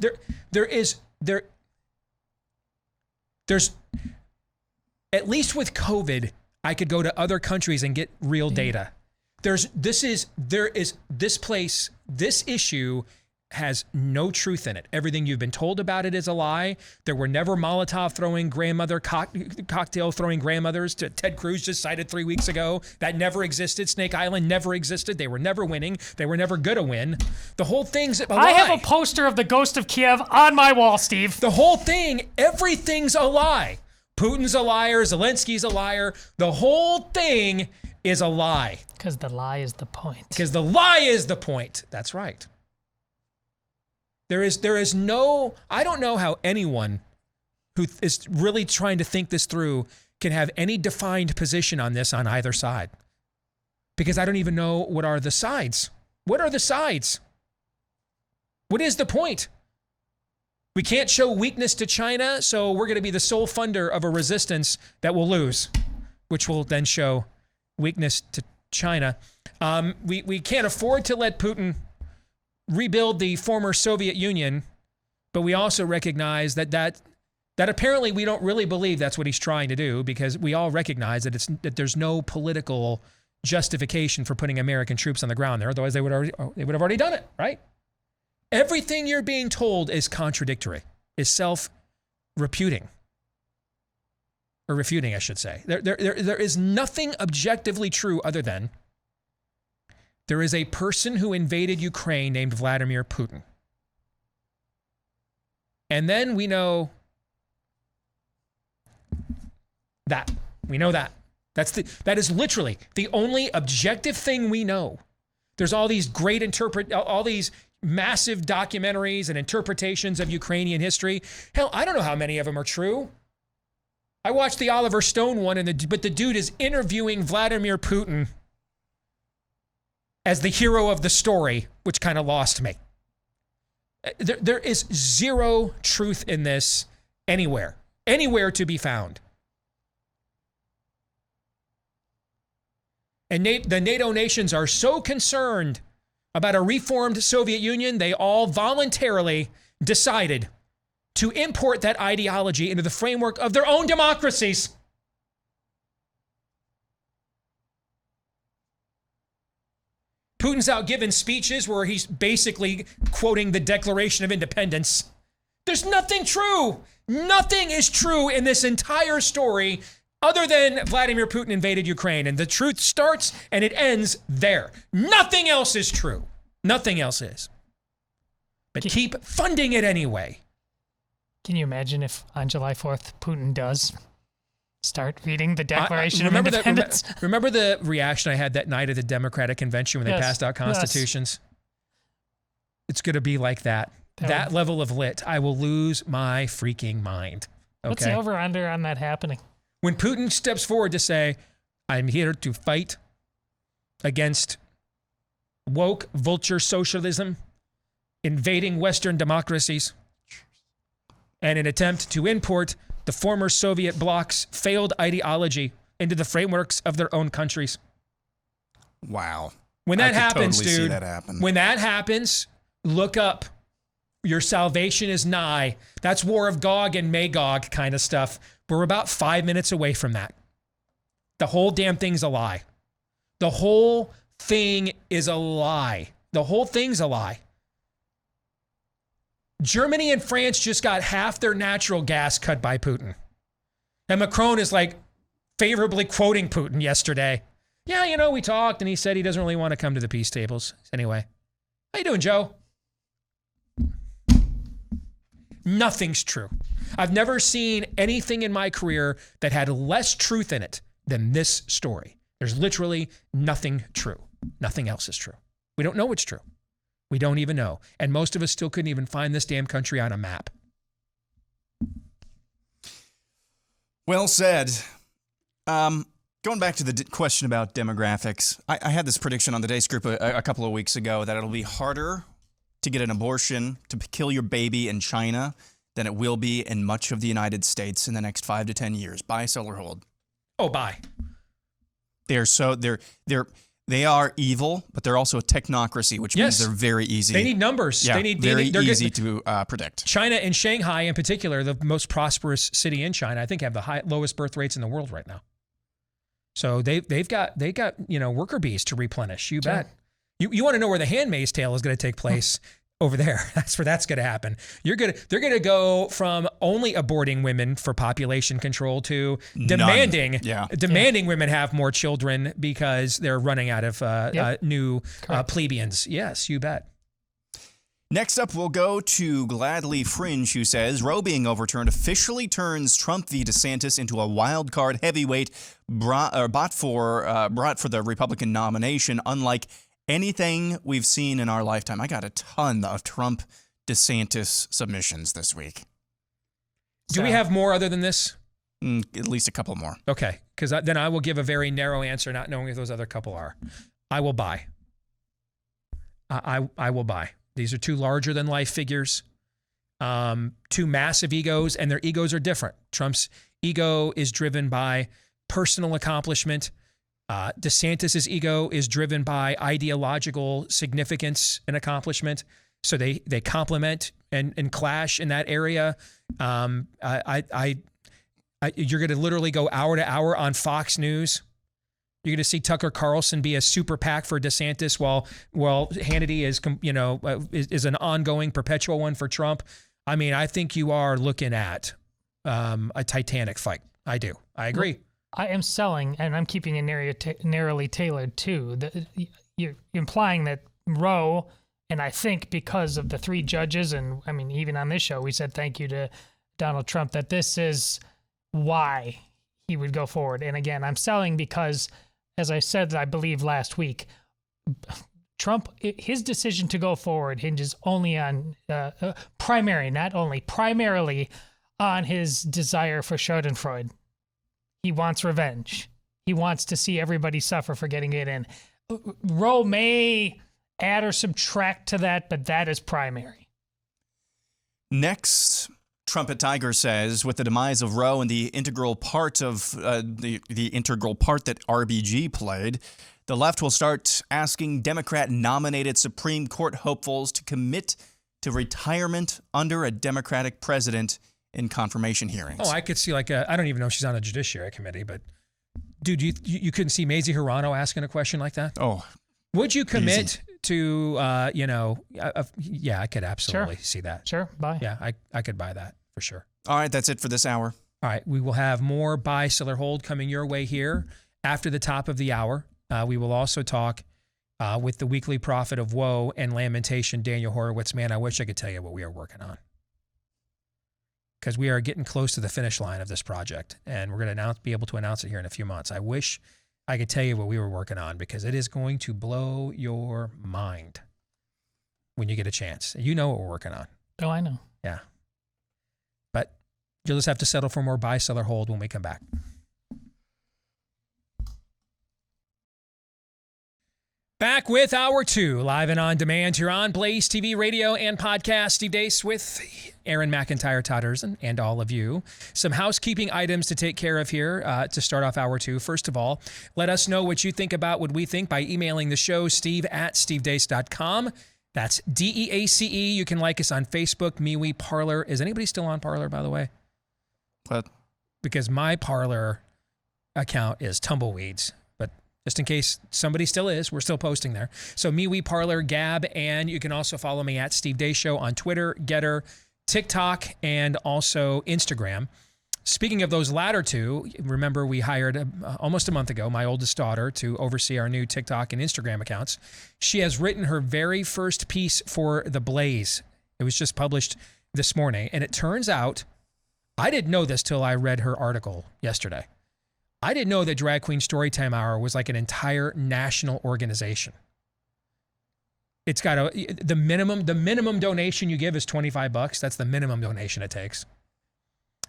at least with COVID, I could go to other countries and get real data. This issue has no truth in it. Everything you've been told about it is a lie. There were never Molotov throwing cocktail throwing grandmothers to Ted Cruz just cited 3 weeks ago. That never existed. Snake Island never existed. They were never winning. They were never going to win. The whole thing's a lie. I have a poster of the Ghost of Kiev on my wall, Steve. The whole thing, everything's a lie. Putin's a liar. Zelensky's a liar. The whole thing is a lie. Because the lie is the point. Because the lie is the point. That's right. There is no, I don't know how anyone who is really trying to think this through can have any defined position on this on either side. Because I don't even know what are the sides. What are the sides? What is the point? We can't show weakness to China, so we're going to be the sole funder of a resistance that will lose, which will then show weakness to China. We can't afford to let Putin rebuild the former Soviet Union, but we also recognize that apparently we don't really believe that's what he's trying to do, because we all recognize that there's no political justification for putting American troops on the ground there. Otherwise, they would have already done it, right? Everything you're being told is contradictory, is self-refuting. Or refuting, I should say. There is nothing objectively true other than there is a person who invaded Ukraine named Vladimir Putin. And then we know that. We know that. That is literally the only objective thing we know. There's all these all these massive documentaries and interpretations of Ukrainian history. Hell, I don't know how many of them are true. I watched the Oliver Stone one, but the dude is interviewing Vladimir Putin as the hero of the story, which kind of lost me. There is zero truth in this anywhere to be found. And the NATO nations are so concerned about a reformed Soviet Union, they all voluntarily decided to import that ideology into the framework of their own democracies. Putin's out giving speeches where he's basically quoting the Declaration of Independence. There's nothing true. Nothing is true in this entire story other than Vladimir Putin invaded Ukraine. And the truth starts and it ends there. Nothing else is true. Nothing else is. But keep funding it anyway. Can you imagine if on July 4th, Putin does start reading the Declaration of Independence? Remember the reaction I had that night at the Democratic Convention when they passed out constitutions? Yes. It's going to be like that. That level of lit. I will lose my freaking mind. Okay? What's the over-under on that happening? When Putin steps forward to say, I'm here to fight against woke vulture socialism, invading Western democracies, and an attempt to import the former Soviet bloc's failed ideology into the frameworks of their own countries. Wow. When that happens, totally dude, see that happen. When that happens, look up. Your salvation is nigh. That's War of Gog and Magog kind of stuff. We're about 5 minutes away from that. The whole damn thing's a lie. The whole thing is a lie. The whole thing's a lie. Germany and France just got half their natural gas cut by Putin. And Macron is like favorably quoting Putin yesterday. Yeah, you know, we talked and he said he doesn't really want to come to the peace tables. Anyway, how you doing, Joe? Nothing's true. I've never seen anything in my career that had less truth in it than this story. There's literally nothing true. Nothing else is true. We don't know what's true. We don't even know. And most of us still couldn't even find this damn country on a map. Well said. Going back to the question about demographics, I had this prediction on the Deace Group a couple of weeks ago that it'll be harder to get an abortion, to kill your baby in China than it will be in much of the United States in the next 5 to 10 years. Buy, sell, or hold. Oh, buy. They are evil, but they're also a technocracy, which means they're very easy. They need numbers. Yeah, They're easy to predict. China and Shanghai in particular, the most prosperous city in China, I think have the lowest birth rates in the world right now. So they've got worker bees to replenish. You bet. You want to know where the Handmaid's Tale is going to take place? Over there. That's where that's going to happen. They're going to go from only aborting women for population control to demanding women have more children because they're running out of new plebeians. Yes, you bet. Next up, we'll go to Gladly Fringe, who says, Roe being overturned officially turns Trump v. DeSantis into a wild card heavyweight brought for the Republican nomination, unlike anything we've seen in our lifetime. I got a ton of Trump DeSantis submissions this week. Do we have more other than this? At least a couple more. Okay, because then I will give a very narrow answer, not knowing if those other couple are. I will buy. I will buy. These are two larger than life figures, two massive egos, and their egos are different. Trump's ego is driven by personal accomplishment. DeSantis's ego is driven by ideological significance and accomplishment. So they complement and clash in that area. You're going to literally go hour to hour on Fox News. You're going to see Tucker Carlson be a super PAC for DeSantis while Hannity is an ongoing perpetual one for Trump. I mean, I think you are looking at a titanic fight. I do. I agree. Well, I am selling, and I'm keeping it narrowly tailored too. You're implying that Roe, and I think because of the three judges, and I mean, even on this show, we said thank you to Donald Trump, that this is why he would go forward. And again, I'm selling because, as I said, I believe last week, Trump, his decision to go forward hinges only on primarily on his desire for Schadenfreude. He wants revenge. He wants to see everybody suffer for getting it in. Roe may add or subtract to that, but that is primary. Next, Trumpet Tiger says, with the demise of Roe and the integral part of the integral part that RBG played, the left will start asking Democrat-nominated Supreme Court hopefuls to commit to retirement under a Democratic president in confirmation hearings. Oh, I could see I don't even know if she's on the Judiciary Committee, but dude, you couldn't see Mazie Hirono asking a question like that? Oh. Would you commit to, yeah, I could absolutely see that. Sure, buy. Yeah, I could buy that for sure. All right, that's it for this hour. All right, we will have more buy, sell, or hold coming your way here after the top of the hour. We will also talk with the weekly prophet of woe and lamentation, Daniel Horowitz. Man, I wish I could tell you what we are working on, because we are getting close to the finish line of this project, and we're going to be able to announce it here in a few months. I wish I could tell you what we were working on, because it is going to blow your mind when you get a chance. You know what we're working on. Oh, I know. Yeah. But you'll just have to settle for more buy, sell, or hold when we come back. Back with Hour 2, live and on demand here on Blaze TV, radio, and podcast. Steve Deace with Aaron McIntyre, Todd Erzin, and all of you. Some housekeeping items to take care of here to start off Hour 2. First of all, let us know what you think about what we think by emailing the show, steve@stevedeace.com. That's DEACE. You can like us on Facebook, MeWe, Parler. Is anybody still on Parler, by the way? What? Because my Parler account is tumbleweeds. Just in case somebody still is, we're still posting there. So MeWe, Parler, Gab, and you can also follow me at Steve Deace Show on Twitter, Getter, TikTok, and also Instagram. Speaking of those latter two, remember we hired almost a month ago my oldest daughter to oversee our new TikTok and Instagram accounts. She has written her very first piece for The Blaze. It was just published this morning, and it turns out, I didn't know this till I read her article yesterday. I didn't know that Drag Queen Storytime Hour was like an entire national organization. It's got the minimum donation you give is $25. That's the minimum donation it takes.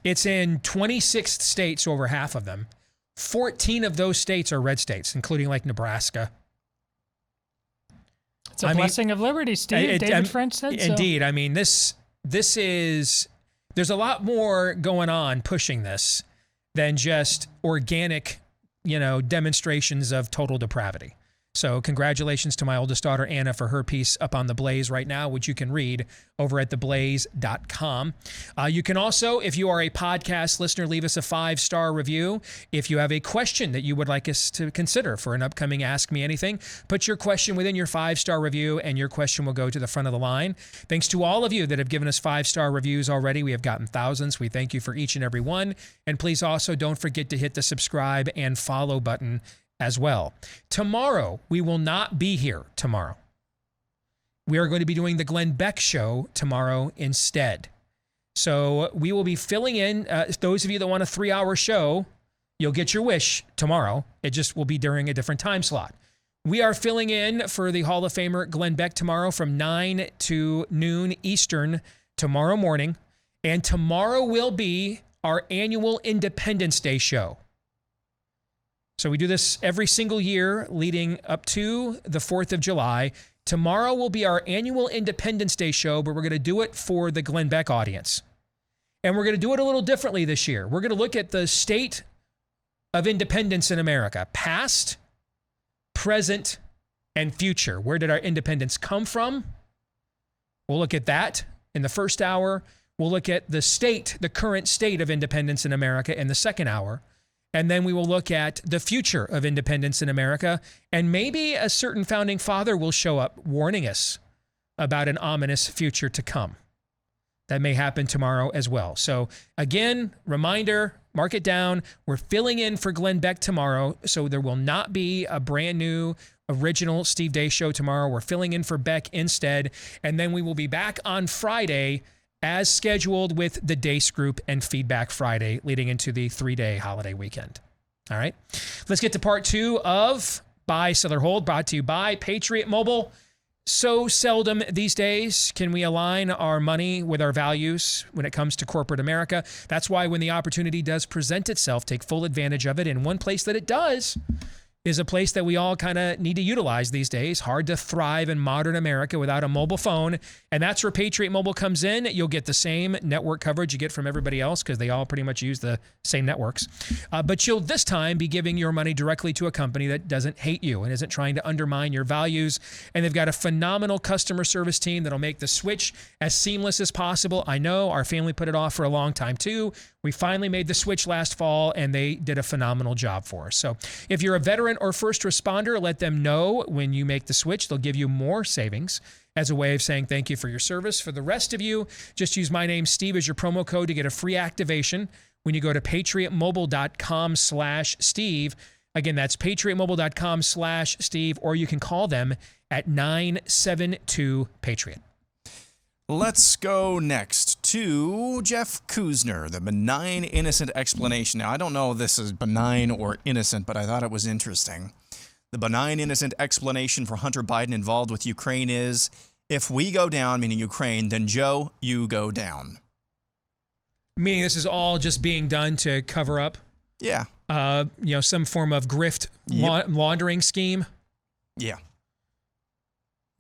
It's in 26 states, over half of them. 14 of those states are red states, including like Nebraska. It's a blessing of liberty, Steve. David French said so. Indeed. I mean, this is, there's a lot more going on pushing this than just organic, demonstrations of total depravity. So congratulations to my oldest daughter, Anna, for her piece up on The Blaze right now, which you can read over at theblaze.com. You can also, if you are a podcast listener, leave us a 5-star review. If you have a question that you would like us to consider for an upcoming Ask Me Anything, put your question within your 5-star review, and your question will go to the front of the line. Thanks to all of you that have given us 5-star reviews already. We have gotten thousands. We thank you for each and every one. And please also don't forget to hit the subscribe and follow button as well. Tomorrow, we will not be here tomorrow. We are going to be doing the Glenn Beck Show tomorrow instead. So we will be filling in, those of you that want a 3-hour show, you'll get your wish tomorrow. It just will be during a different time slot. We are filling in for the Hall of Famer Glenn Beck tomorrow from 9 to noon Eastern tomorrow morning. And tomorrow will be our annual Independence Day show. So we do this every single year leading up to the 4th of July. tomorrow will be our annual Independence Day show, but we're going to do it for the Glenn Beck audience. And we're going to do it a little differently this year. We're going to look at the state of independence in America, past, present, and future. Where did our independence come from? We'll look at that in the first hour. We'll look at the current state of independence in America in the second hour. And then we will look at the future of independence in America. And maybe a certain founding father will show up warning us about an ominous future to come. That may happen tomorrow as well. So again, reminder, mark it down. We're filling in for Glenn Beck tomorrow. So there will not be a brand new original Steve Deace Show tomorrow. We're filling in for Beck instead. And then we will be back on Friday as scheduled with the Deace Group and Feedback Friday leading into the 3-day holiday weekend. All right. Let's get to part 2 of Buy, Sell, or Hold, brought to you by Patriot Mobile. So seldom these days can we align our money with our values when it comes to corporate America. That's why when the opportunity does present itself, take full advantage of it. And one place that it does is a place that we all kind of need to utilize these days. Hard to thrive in modern America without a mobile phone. And that's where Patriot Mobile comes in. You'll get the same network coverage you get from everybody else because they all pretty much use the same networks. But you'll this time be giving your money directly to a company that doesn't hate you and isn't trying to undermine your values. And they've got a phenomenal customer service team that'll make the switch as seamless as possible. I know our family put it off for a long time too. We finally made the switch last fall, and they did a phenomenal job for us. So if you're a veteran or first responder, let them know when you make the switch. They'll give you more savings as a way of saying thank you for your service. For the rest of you, just use my name, Steve, as your promo code to get a free activation when you go to patriotmobile.com/Steve. Again, that's patriotmobile.com/Steve, or you can call them at 972-PATRIOT. Let's go next to Jeff Kuzner, the benign, innocent explanation. Now, I don't know if this is benign or innocent, but I thought it was interesting. The benign, innocent explanation for Hunter Biden involved with Ukraine is, if we go down, meaning Ukraine, then Joe, you go down. Meaning this is all just being done to cover up? Yeah. Some form of grift laundering scheme? Yeah.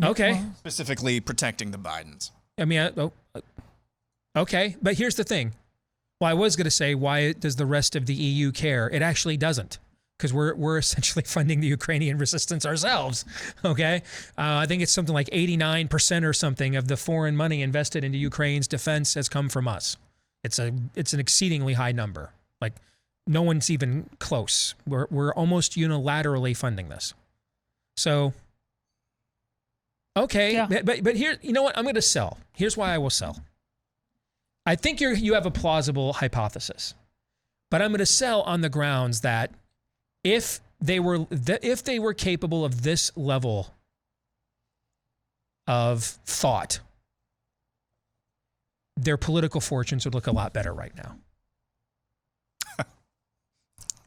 Okay. Specifically protecting the Bidens. I mean, okay, but here's the thing. Well, I was going to say, why does the rest of the EU care? It actually doesn't, because we're essentially funding the Ukrainian resistance ourselves, okay? I think it's something like 89% or something of the foreign money invested into Ukraine's defense has come from us. It's an exceedingly high number. Like, no one's even close. We're almost unilaterally funding this. So... okay, yeah. But here, you know what? I'm going to sell. Here's why I will sell. I think you have a plausible hypothesis, but I'm going to sell on the grounds that if they were capable of this level of thought, their political fortunes would look a lot better right now.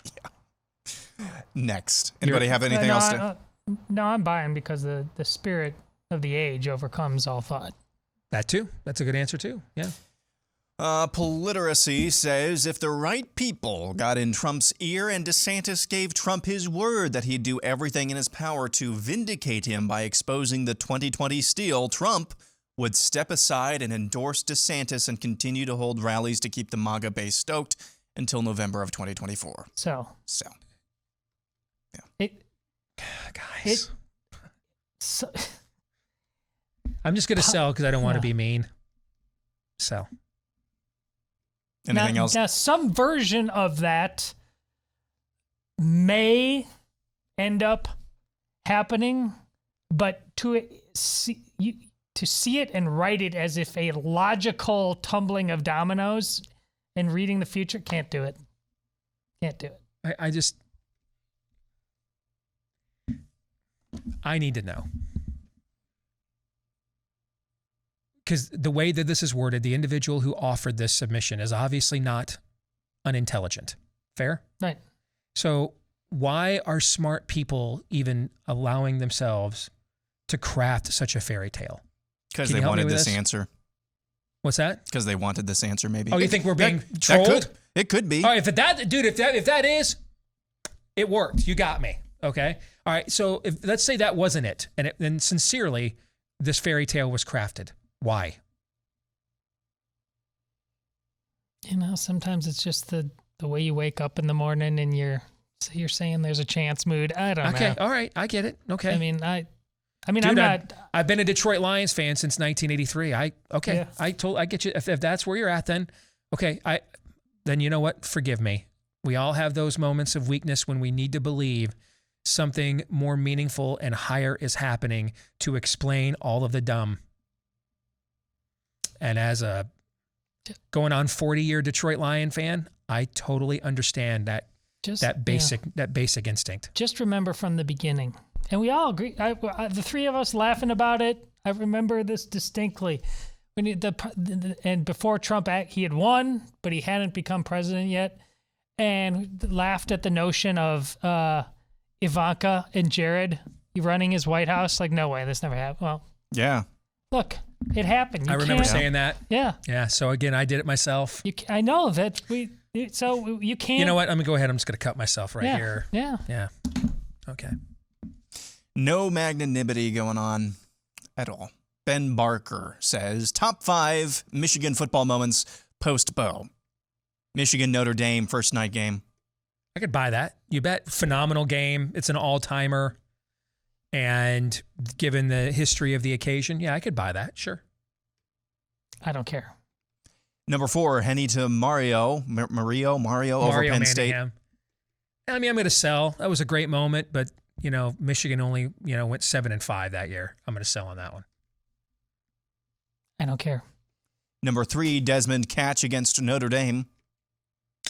Yeah. Next, anybody have anything else to? No, I'm buying because the spirit of the age overcomes all thought. That too. That's a good answer too. Yeah. Politeracy says if the right people got in Trump's ear and DeSantis gave Trump his word that he'd do everything in his power to vindicate him by exposing the 2020 steal, Trump would step aside and endorse DeSantis and continue to hold rallies to keep the MAGA base stoked until November of 2024. So. Yeah. Guys. I'm just going to sell because I don't want to be mean. Sell. Anything else? Now, some version of that may end up happening, but to see it and write it as if a logical tumbling of dominoes and reading the future, can't do it. Can't do it. I need to know. Because the way that this is worded, the individual who offered this submission is obviously not unintelligent. Fair? Right. So why are smart people even allowing themselves to craft such a fairy tale? Because they wanted this answer. What's that? Because they wanted this answer, maybe. Oh, you think we're being trolled? It could be. All right, if that is, it worked. You got me. Okay. All right. So let's say that wasn't it. And then sincerely, this fairy tale was crafted. Why? You know, sometimes it's just the way you wake up in the morning and you're saying there's a chance mood. I don't know. Okay. All right. I get it. Okay. I mean, Dude, I'm not. I've been a Detroit Lions fan since 1983. Yeah. I get you. If that's where you're at, then okay. Then you know what? Forgive me. We all have those moments of weakness when we need to believe something more meaningful and higher is happening to explain all of the dumb. And as a going on 40-year Detroit Lion fan, I totally understand that basic instinct. Just remember from the beginning, and we all agree. The three of us laughing about it. I remember this distinctly. When and before Trump, he had won, but he hadn't become president yet, and laughed at the notion of Ivanka and Jared running his White House. Like, no way, this never happened. Well, yeah. Look, it happened. I remember saying that. Yeah. Yeah. So again, I did it myself. I know that so you can't. You know what? I'm gonna go ahead. I'm just gonna cut myself right here. Yeah. Yeah. Okay. No magnanimity going on at all. Ben Barker says, top 5 Michigan football moments post-Bo. Michigan, Notre Dame, first night game. I could buy that. You bet. Phenomenal game. It's an all-timer. And given the history of the occasion, yeah, I could buy that. Sure. I don't care. Number 4, Henny to Mario over Penn State. I mean, I'm going to sell. That was a great moment, but, Michigan only, went 7-5 that year. I'm going to sell on that one. I don't care. Number 3, Desmond catch against Notre Dame.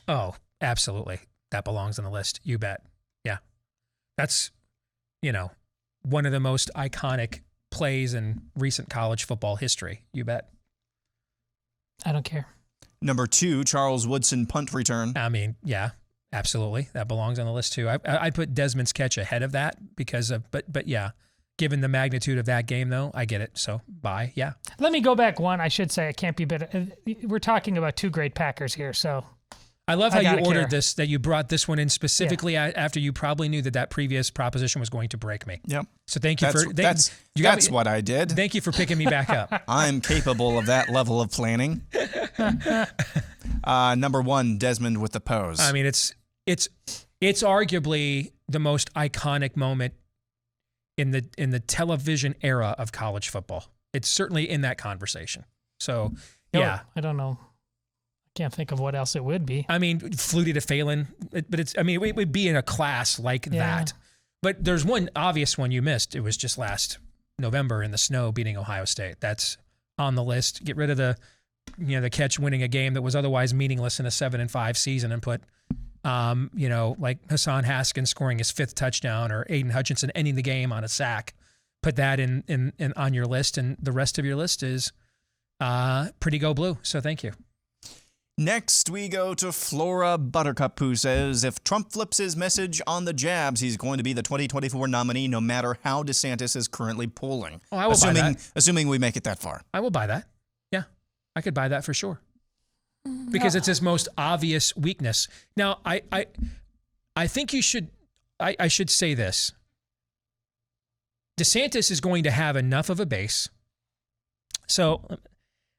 Oh, absolutely. That belongs on the list. You bet. Yeah. That's, one of the most iconic plays in recent college football history. You bet. I don't care. Number 2, Charles Woodson punt return. I mean, yeah, absolutely. That belongs on the list too. I put Desmond's catch ahead of that because of, but yeah. Given the magnitude of that game, though, I get it. So, bye. Yeah. Let me go back one. I should say it can't be better. We're talking about 2 great Packers here, so. I love how you ordered this, that you brought this one in specifically after you probably knew that previous proposition was going to break me. Yep. So thank you that's what I did. Thank you for picking me back up. I'm capable of that level of planning. Number 1, Desmond with the pose. I mean, it's arguably the most iconic moment in the television era of college football. It's certainly in that conversation. So, yeah. I don't know. I can't think of what else it would be. I mean, Flutie to Phelan, but it would be in a class like that. But there's one obvious one you missed. It was just last November in the snow beating Ohio State. That's on the list. Get rid of the catch winning a game that was otherwise meaningless in a 7-5 season and put like Hassan Haskins scoring his 5th touchdown or Aiden Hutchinson ending the game on a sack. Put that in on your list, and the rest of your list is pretty go blue. So thank you. Next, we go to Flora Buttercup, who says, if Trump flips his message on the jabs, he's going to be the 2024 nominee no matter how DeSantis is currently polling. Oh, I will buy that. Assuming we make it that far. I will buy that. Yeah, I could buy that for sure. Because it's his most obvious weakness. Now, I think you should, I should say this. DeSantis is going to have enough of a base. So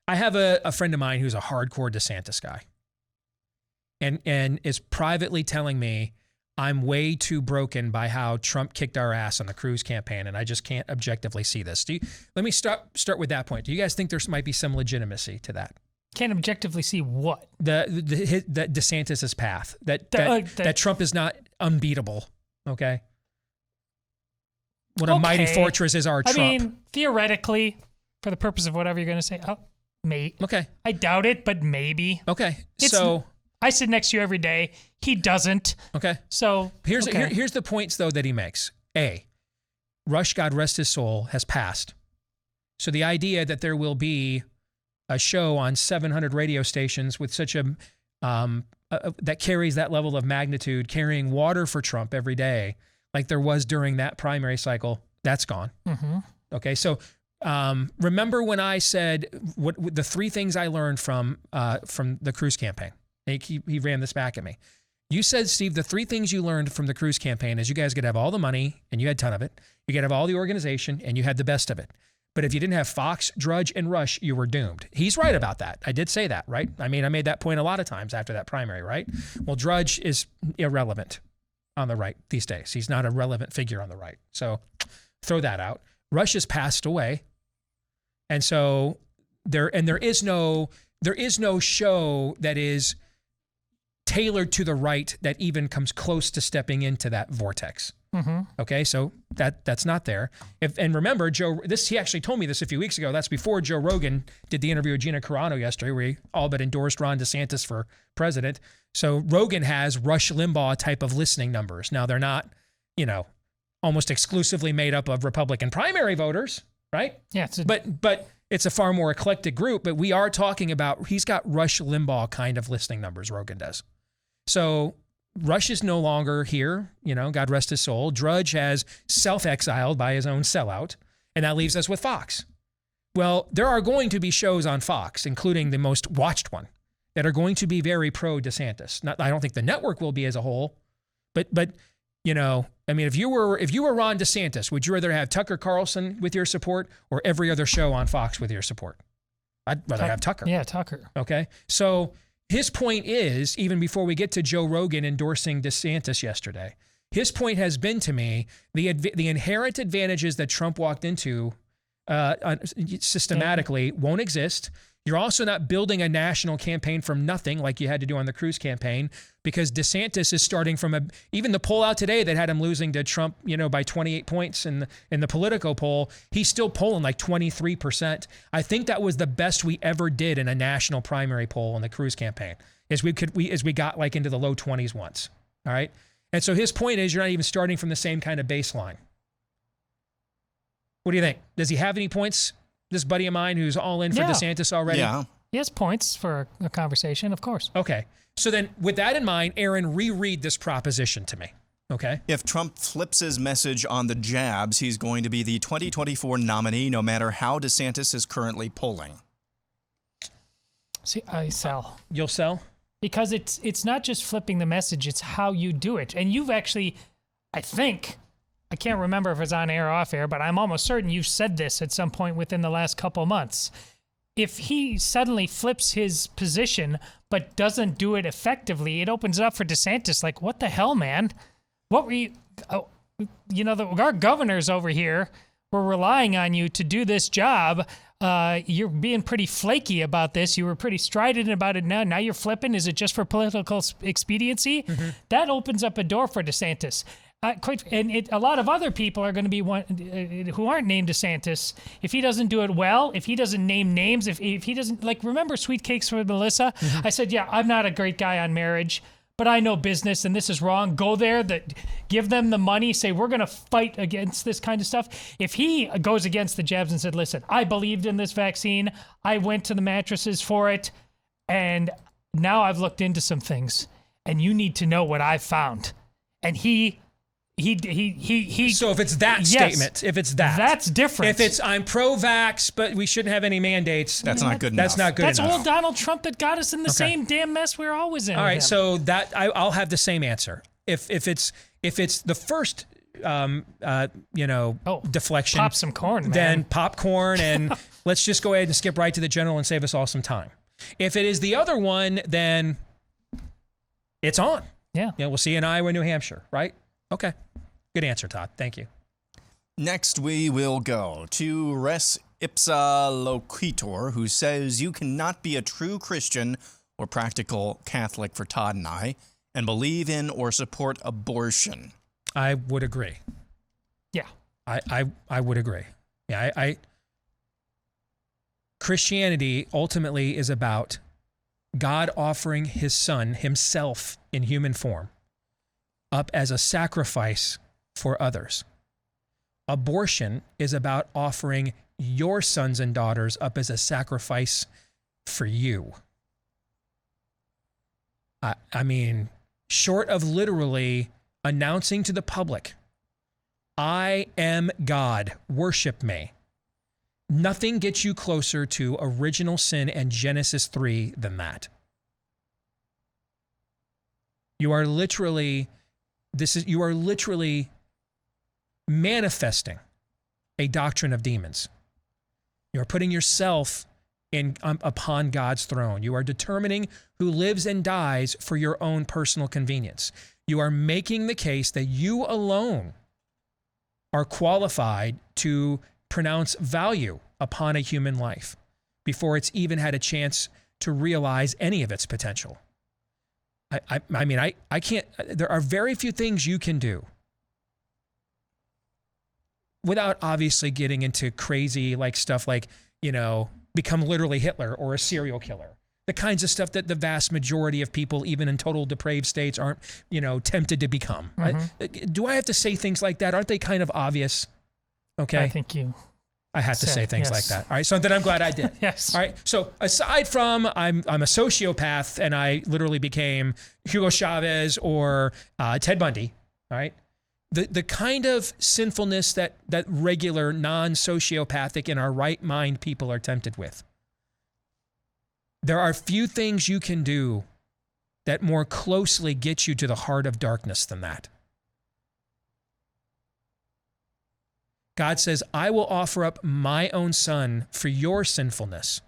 I have a friend of mine who's a hardcore DeSantis guy and is privately telling me I'm way too broken by how Trump kicked our ass on the Cruz campaign, and I just can't objectively see this. Let me start with that point. Do you guys think there might be some legitimacy to that? Can't objectively see what? That DeSantis' path. That Trump is not unbeatable, okay? What a mighty fortress is our Trump. I mean, theoretically, for the purpose of whatever you're going to say, okay. I doubt it, but maybe. Okay, I sit next to you every day. He doesn't. Okay. So here's the points, though, that he makes. A, Rush, God rest his soul, has passed. So the idea that there will be a show on 700 radio stations with such that carries that level of magnitude, carrying water for Trump every day, like there was during that primary cycle, that's gone. Mm-hmm. Okay, so remember when I said what the 3 things I learned from the Cruz campaign? He ran this back at me. You said, Steve, the 3 things you learned from the Cruz campaign is you guys could have all the money, and you had a ton of it. You could have all the organization, and you had the best of it. But if you didn't have Fox, Drudge, and Rush, you were doomed. He's right about that. I did say that, right? I mean, I made that point a lot of times after that primary, right? Well, Drudge is irrelevant on the right these days. He's not a relevant figure on the right. So throw that out. Rush has passed away. And so there is no show that is tailored to the right that even comes close to stepping into that vortex. Mm-hmm. Okay, so that's not there. And remember, he actually told me this a few weeks ago. That's before Joe Rogan did the interview with Gina Carano yesterday, where he all but endorsed Ron DeSantis for president. So Rogan has Rush Limbaugh type of listening numbers. Now they're not, almost exclusively made up of Republican primary voters, right? Yeah. But it's a far more eclectic group. But we are talking about, he's got Rush Limbaugh kind of listening numbers, Rogan does. So Rush is no longer here, God rest his soul. Drudge has self-exiled by his own sellout, and that leaves us with Fox. Well, there are going to be shows on Fox, including the most watched one, that are going to be very pro-DeSantis. I don't think the network will be as a whole, but if you were Ron DeSantis, would you rather have Tucker Carlson with your support or every other show on Fox with your support? I'd rather have Tucker. Yeah, Tucker. Okay, so his point is, even before we get to Joe Rogan endorsing DeSantis yesterday, his point has been to me, the inherent advantages that Trump walked into systematically won't exist. You're also not building a national campaign from nothing like you had to do on the Cruz campaign, because DeSantis is starting from even the poll out today that had him losing to Trump, by 28 points in the Politico poll, he's still polling like 23%. I think that was the best we ever did in a national primary poll in the Cruz campaign, as we got like into the low 20s once. All right. And so his point is, you're not even starting from the same kind of baseline. What do you think? Does he have any points? This buddy of mine who's all in for DeSantis already? Yeah. He has points for a conversation, of course. Okay. So then with that in mind, Aaron, reread this proposition to me. Okay. If Trump flips his message on the jabs, he's going to be the 2024 nominee, no matter how DeSantis is currently polling. See, I sell. You'll sell? Because it's not just flipping the message, it's how you do it. And you've actually, I can't remember if it's on air or off air, but I'm almost certain you said this at some point within the last couple months. If he suddenly flips his position but doesn't do it effectively, it opens it up for DeSantis. Like, what the hell, man? What were you? Our governors over here were relying on you to do this job. You're being pretty flaky about this. You were pretty strident about it now. Now you're flipping. Is it just for political expediency? Mm-hmm. That opens up a door for DeSantis. A lot of other people are going to be who aren't named DeSantis. If he doesn't do it well, if he doesn't name names, if he doesn't, remember Sweet Cakes for Melissa? Mm-hmm. I said, yeah, I'm not a great guy on marriage, but I know business and this is wrong. Go there, give them the money, say we're going to fight against this kind of stuff. If he goes against the jabs and said, listen, I believed in this vaccine, I went to the mattresses for it, and now I've looked into some things, and you need to know what I've found. And he. So if it's that statement, that's different. If it's I'm pro-vax, but we shouldn't have any mandates, that's not good enough. That's not good enough. That's old Donald Trump that got us in the same damn mess we're always in. All right, so that I'll have the same answer. If it's the first deflection, pop some corn, man. Then popcorn, and let's just go ahead and skip right to the general and save us all some time. If it is the other one, then it's on. Yeah, we'll see you in Iowa, New Hampshire, right? Okay. Good answer, Todd. Thank you. Next, we will go to Res Ipsa Loquitur, who says you cannot be a true Christian or practical Catholic for Todd and I and believe in or support abortion. I would agree. Yeah. I would agree. Yeah, Christianity ultimately is about God offering his son, himself in human form, up as a sacrifice for others. Abortion is about offering your sons and daughters up as a sacrifice for you. I mean, short of literally announcing to the public, I am God, worship me, nothing gets you closer to original sin and Genesis 3 than that. You are literally manifesting a doctrine of demons. You're putting yourself upon God's throne. You are determining who lives and dies for your own personal convenience. You are making the case that you alone are qualified to pronounce value upon a human life before it's even had a chance to realize any of its potential. I mean, I can't, there are very few things you can do without obviously getting into crazy stuff like, become literally Hitler or a serial killer. The kinds of stuff that the vast majority of people, even in total depraved states, aren't, tempted to become. Do I have to say things like that? Aren't they kind of obvious? Okay. I think I had to say things like that. All right. So then I'm glad I did. Yes. All right. So aside from I'm a sociopath and I literally became Hugo Chavez or Ted Bundy. All right. The kind of sinfulness that regular non-sociopathic in our right mind people are tempted with. There are few things you can do that more closely get you to the heart of darkness than that. God says, I will offer up my own son for your sinfulness.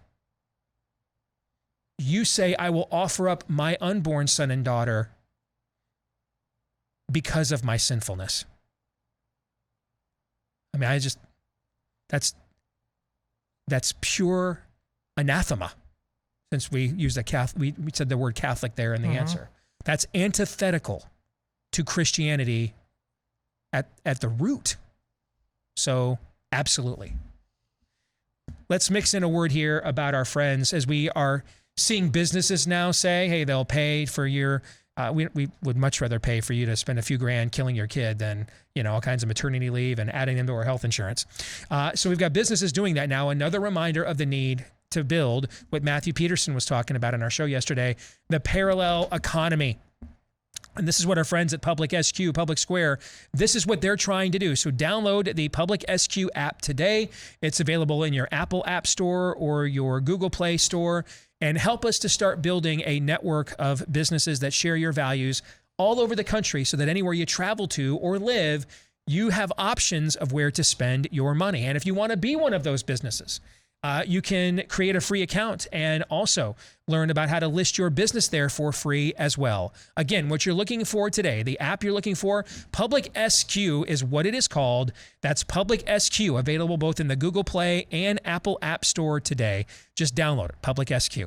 You say, I will offer up my unborn son and daughter because of my sinfulness. I mean, that's pure anathema. Since we used we said the word Catholic there in the answer. That's antithetical to Christianity at the root. So, absolutely. Let's mix in a word here about our friends as we are seeing businesses now say, hey, they'll pay for your, we would much rather pay for you to spend a few grand killing your kid than, all kinds of maternity leave and adding them to our health insurance. So we've got businesses doing that now. Another reminder of the need to build what Matthew Peterson was talking about in our show yesterday, the parallel economy. And this is what our friends at Public Square, this is what they're trying to do. So download the Public SQ app today. It's available in your Apple App Store or your Google Play Store. And help us to start building a network of businesses that share your values all over the country so that anywhere you travel to or live, you have options of where to spend your money. And if you want to be one of those businesses, you can create a free account and also learn about how to list your business there for free as well. Again, what you're looking for today, the app you're looking for, Public SQ is what it is called. That's Public SQ, available both in the Google Play and Apple App Store today. Just download it, Public SQ.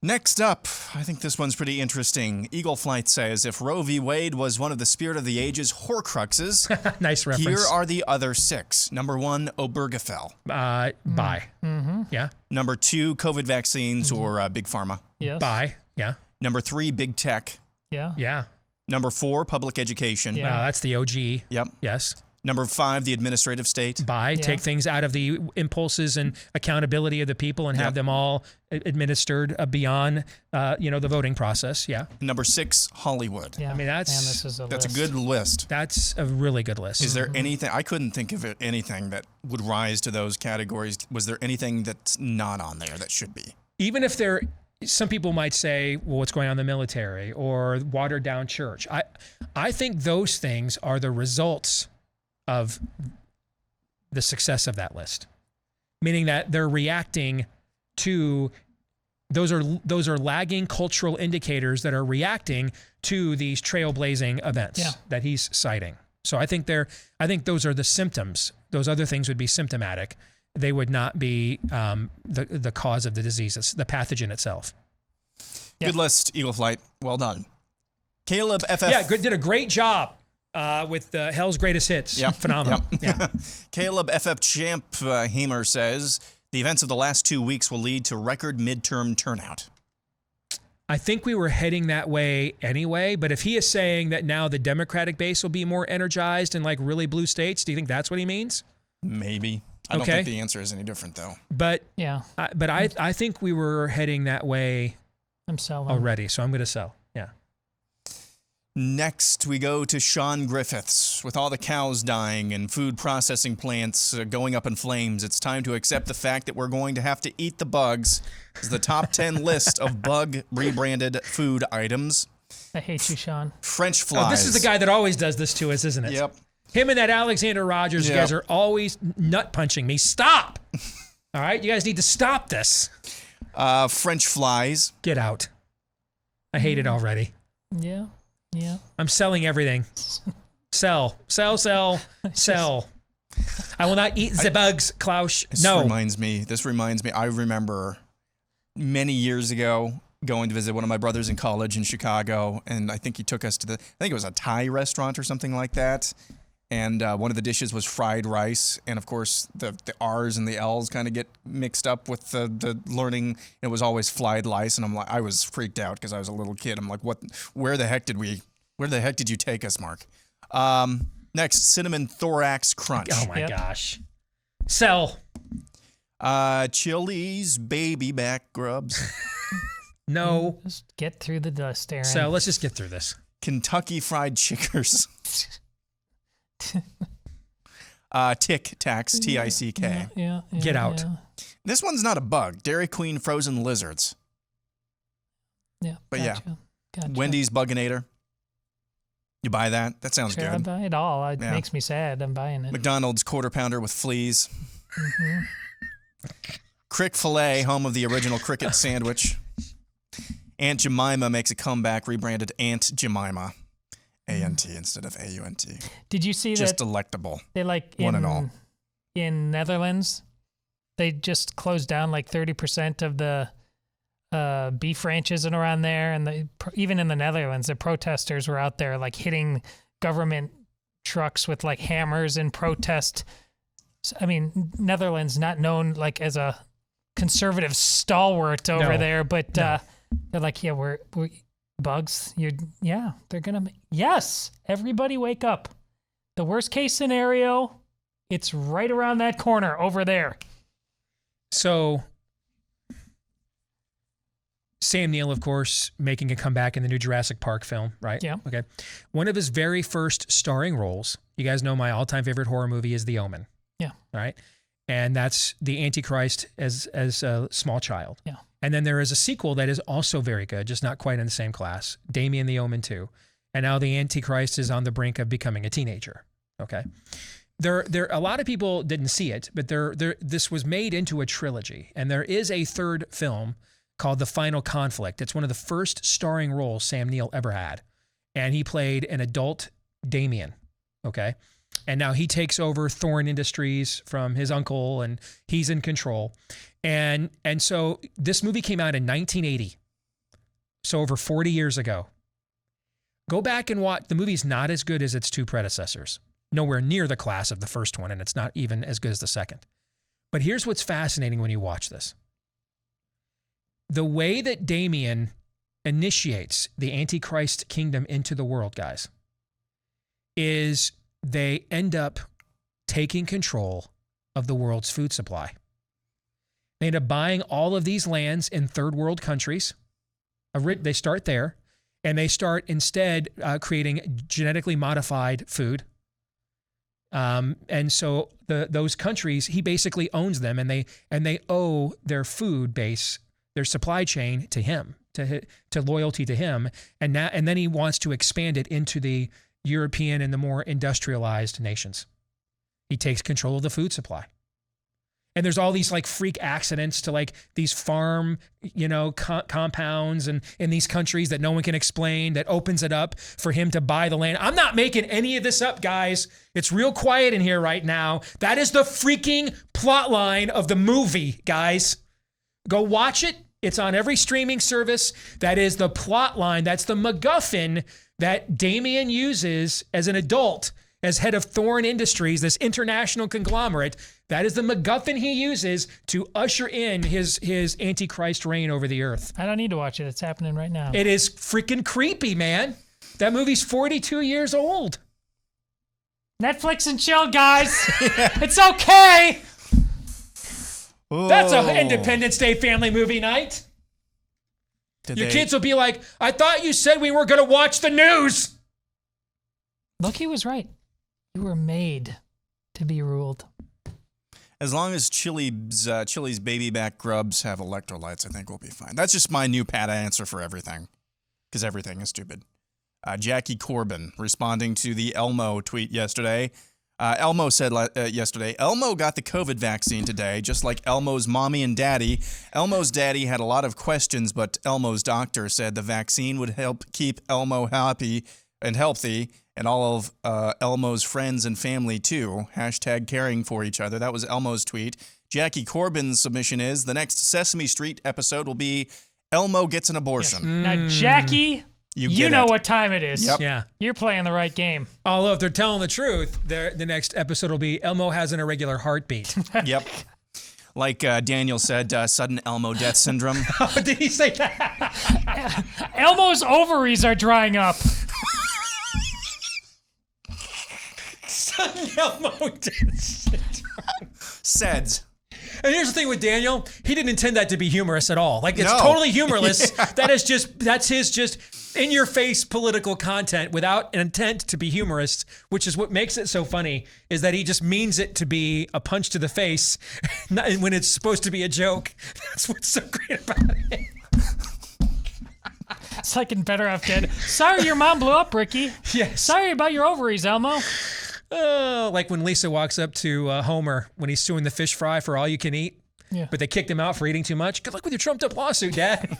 Next up, I think this one's pretty interesting. Eagle Flight says, if Roe v. Wade was one of the Spirit of the Ages horcruxes, nice reference. Here are the other 6. Number 1, Obergefell. Bye. Mm-hmm. Yeah. Number 2, COVID vaccines or Big Pharma. Yes. Bye. Yeah. Number 3, Big Tech. Yeah. Yeah. Number 4, public education. Yeah. That's the OG. Yep. Yes. Number 5, the administrative state. Bye. Yeah. Take things out of the impulses and accountability of the people and have them all administered beyond, the voting process. Yeah. Number 6, Hollywood. Yeah. I mean, this is that's a good list. That's a really good list. Is there anything, I couldn't think of anything that would rise to those categories. Was there anything that's not on there that should be? Even if some people might say, well, what's going on in the military or watered down church. I think those things are the results of the success of that list, meaning that they're reacting to those are lagging cultural indicators that are reacting to these trailblazing events that he's citing. So I think those are the symptoms. Those other things would be symptomatic. They would not be the cause of the disease, the pathogen itself. Good list, Eagle Flight. Well done. Caleb FF. Yeah, did a great job. With Hell's Greatest Hits. Yep. Phenomenal. Yep. Yeah. Caleb FF Champ Hamer says, the events of the last 2 weeks will lead to record midterm turnout. I think we were heading that way anyway, but if he is saying that now the Democratic base will be more energized in really blue states, do you think that's what he means? Maybe. I don't think the answer is any different, though. But yeah. I think we were heading that way I'm selling already, so I'm going to sell. Yeah. Next, we go to Sean Griffiths. With all the cows dying and food processing plants going up in flames, it's time to accept the fact that we're going to have to eat the bugs. This is the top 10 list of bug rebranded food items. I hate you, Sean. French flies. Oh, this is the guy that always does this to us, isn't it? Yep. Him and that Alexander Rogers, you guys are always nut punching me. Stop! All right? You guys need to stop this. French flies. Get out. I hate it already. Yeah. Yeah. I'm selling everything. Sell. I will not eat the bugs, Klaus. This reminds me, I remember many years ago going to visit one of my brothers in college in Chicago, and I think he took us to I think it was a Thai restaurant or something like that. And one of the dishes was fried rice. And of course, the R's and the L's kind of get mixed up with the learning. It was always fried rice. And I was freaked out because I was a little kid. I'm like, where the heck did you take us, Mark? Next, cinnamon thorax crunch. Oh my gosh. Sell. Chili's baby back grubs. No. Just get through the dust, Aaron. So let's just get through this. Kentucky Fried Chickers. Tic Tacs, T-I-C-K. Yeah, get out. Yeah. This one's not a bug. Dairy Queen frozen lizards. Yeah. But gotcha. Wendy's Buginator. You buy that? That sounds Sure, good. I buy it all. It makes me sad. I'm buying it. McDonald's Quarter Pounder with fleas. Mm-hmm. Crick-fil-A, home of the original cricket sandwich. Aunt Jemima makes a comeback, rebranded Aunt Jemima. A-N-T instead of A-U-N-T. Did you see just that? Just delectable. They one and all. In Netherlands, they just closed down like 30% of the beef ranches and around there. And even in the Netherlands, the protesters were out there like hitting government trucks with like hammers in protest. I mean, Netherlands not known like as a conservative stalwart over there, but they're like, yeah, we're bugs. They're gonna. Yes, everybody wake up. The worst case scenario, it's right around that corner over there. So, Sam Neill, of course, making a comeback in the new Jurassic Park film, right? Yeah. Okay. One of his very first starring roles, you guys know my all-time favorite horror movie is The Omen. Yeah. Right? And that's the Antichrist as a small child. Yeah. And then there is a sequel that is also very good, just not quite in the same class, Damien the Omen 2. And now the Antichrist is on the brink of becoming a teenager. Okay. There a lot of people didn't see it, but this was made into a trilogy. And there is a third film called The Final Conflict. It's one of the first starring roles Sam Neill ever had. And he played an adult Damien. Okay. And now he takes over Thorn Industries from his uncle, and he's in control. And so this movie came out in 1980. So over 40 years ago. Go back and watch. The movie's not as good as its two predecessors. Nowhere near the class of the first one, and it's not even as good as the second. But here's what's fascinating when you watch this. The way that Damien initiates the Antichrist kingdom into the world, guys, is they end up taking control of the world's food supply. They end up buying all of these lands in third world countries. They start there, and they start instead creating genetically modified food. And so those countries, he basically owns them, and they owe their food base, their supply chain to him, to loyalty to him. And then he wants to expand it into the European and the more industrialized nations. He takes control of the food supply. And there's all these like freak accidents to like these farm, compounds and in these countries that no one can explain, that opens it up for him to buy the land. I'm not making any of this up, guys. It's real quiet in here right now. That is the freaking plot line of the movie, guys. Go watch it. It's on every streaming service. That is the plot line. That's the MacGuffin that Damien uses as an adult, as head of Thorn Industries, this international conglomerate. That is the MacGuffin he uses to usher in his Antichrist reign over the earth. I don't need to watch it. It's happening right now. It is freaking creepy, man. That movie's 42 years old. Netflix and chill, guys. It's okay. That's an Independence Day family movie night. Your kids will be like, I thought you said we were going to watch the news. Loki was right. You were made to be ruled. As long as Chili's baby back grubs have electrolytes, I think we'll be fine. That's just my new pat answer for everything, because everything is stupid. Jackie Corbin responding to the Elmo tweet yesterday. Elmo said yesterday, Elmo got the COVID vaccine today, just like Elmo's mommy and daddy. Elmo's daddy had a lot of questions, but Elmo's doctor said the vaccine would help keep Elmo happy and healthy, and all of Elmo's friends and family too. # caring for each other. That was Elmo's tweet. Jackie Corbin's submission is the next Sesame Street episode will be Elmo gets an abortion. Yes. Now, Jackie, you know what time it is. Yep. Yeah. You're playing the right game. Although if they're telling the truth, the next episode will be Elmo has an irregular heartbeat. Yep. Like Daniel said, sudden Elmo death syndrome. Oh, did he say that? Elmo's ovaries are drying up. Sudden Elmo death syndrome. Seds. And here's the thing with Daniel, he didn't intend that to be humorous at all. Like, it's No. totally humorless. Yeah. That's his just in-your-face political content without an intent to be humorous, which is what makes it so funny, is that he just means it to be a punch to the face when it's supposed to be a joke. That's what's so great about it. It's like in Better Off Dead. Sorry your mom blew up, Ricky. Yes. Sorry about your ovaries, Elmo. Oh, like when Lisa walks up to Homer when he's suing the fish fry for all you can eat. Yeah. But they kicked him out for eating too much. Good luck with your trumped up lawsuit, Dad.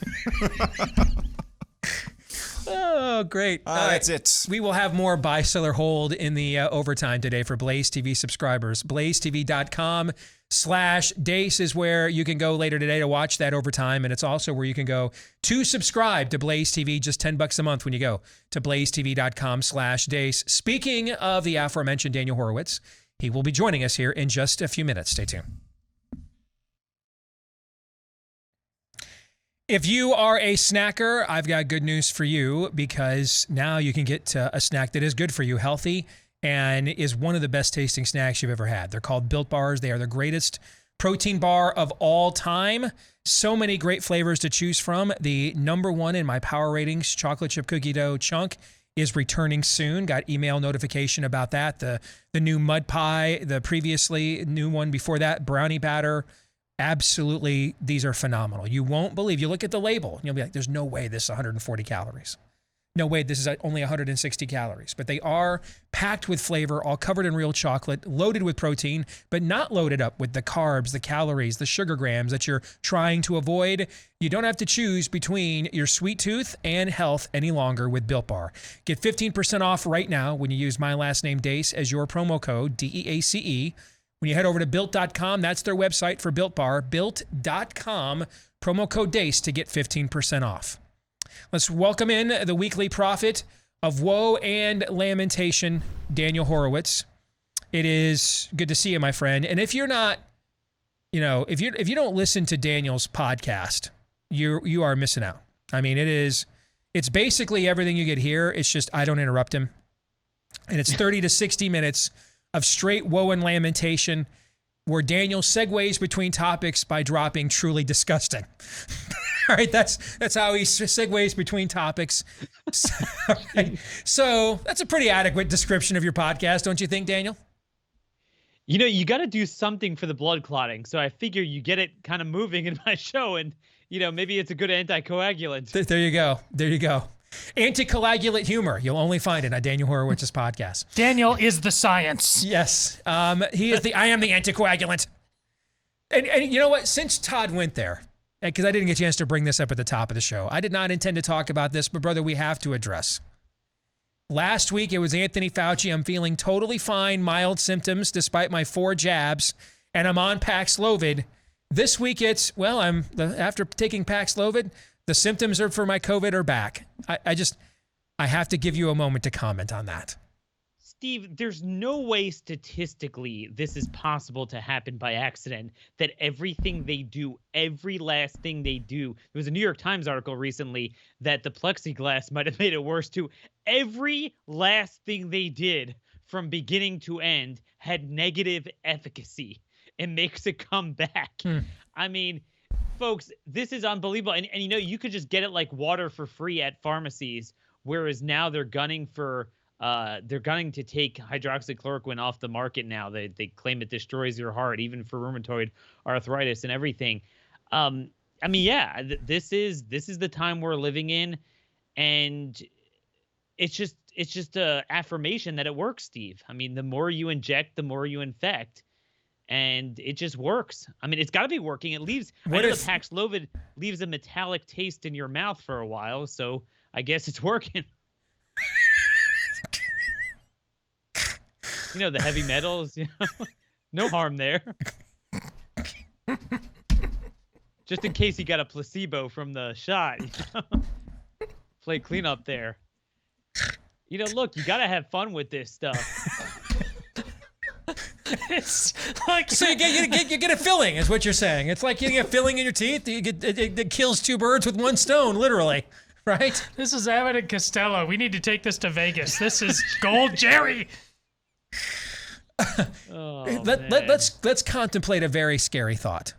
Oh, great. That's it. We will have more buy, sell, or hold in the overtime today for Blaze TV subscribers. BlazeTV.com/Deace is where you can go later today to watch that overtime. And it's also where you can go to subscribe to Blaze TV, just $10 a month when you go to BlazeTV.com/Deace. Speaking of the aforementioned Daniel Horowitz, he will be joining us here in just a few minutes. Stay tuned. If you are a snacker, I've got good news for you, because now you can get a snack that is good for you, healthy, and is one of the best tasting snacks you've ever had. They're called Built Bars. They are the greatest protein bar of all time. So many great flavors to choose from. The #1 in my power ratings, chocolate chip cookie dough chunk, is returning soon. Got email notification about that. The new mud pie, the previously new one before that, brownie batter. Absolutely, these are phenomenal. You won't believe. You look at the label, and you'll be like, there's no way this is 140 calories. No way, this is only 160 calories. But they are packed with flavor, all covered in real chocolate, loaded with protein, but not loaded up with the carbs, the calories, the sugar grams that you're trying to avoid. You don't have to choose between your sweet tooth and health any longer with Built Bar. Get 15% off right now when you use my last name, Deace, as your promo code, DEACE. When you head over to Built.com, that's their website for Built Bar, Built.com, promo code DEACE to get 15% off. Let's welcome in the weekly prophet of woe and lamentation, Daniel Horowitz. It is good to see you, my friend. And if you're not, if you don't listen to Daniel's podcast, you are missing out. I mean, it's basically everything you get here. It's just I don't interrupt him. And it's 30 to 60 minutes of straight woe and lamentation, where Daniel segues between topics by dropping truly disgusting. All right, that's how he segues between topics. So that's a pretty adequate description of your podcast, don't you think, Daniel? You got to do something for the blood clotting. So I figure you get it kind of moving in my show, and maybe it's a good anticoagulant. There you go. There you go. Anticoagulant humor. You'll only find it on Daniel Horowitz's podcast. Daniel is the science. Yes. He is I am the anticoagulant. And you know what? Since Todd went there, because I didn't get a chance to bring this up at the top of the show, I did not intend to talk about this, but brother, we have to address. Last week, it was Anthony Fauci. I'm feeling totally fine, mild symptoms, despite my 4 jabs, and I'm on Paxlovid. This week, after taking Paxlovid, the symptoms for my COVID are back. I have to give you a moment to comment on that. Steve, there's no way statistically this is possible to happen by accident, that everything they do, every last thing they do. There was a New York Times article recently that the plexiglass might have made it worse too. Every last thing they did from beginning to end had negative efficacy. It makes it come back. I mean, folks, this is unbelievable. And you could just get it like water for free at pharmacies, whereas now they're gunning for They're going to take hydroxychloroquine off the market now. They claim it destroys your heart, even for rheumatoid arthritis and everything. I mean, yeah, this is the time we're living in, and it's just a affirmation that it works, Steve. I mean, the more you inject, the more you infect, and it just works. I mean, it's got to be working. It leaves the Paxlovid leaves a metallic taste in your mouth for a while, so I guess it's working. You know, the heavy metals, no harm there. Just in case you got a placebo from the shot, play cleanup there. Look, you got to have fun with this stuff. It's like so you get a filling, is what you're saying. It's like getting a filling in your teeth. It kills two birds with one stone, literally, right? This is Abbott and Costello. We need to take this to Vegas. This is gold, Jerry. Let's contemplate a very scary thought.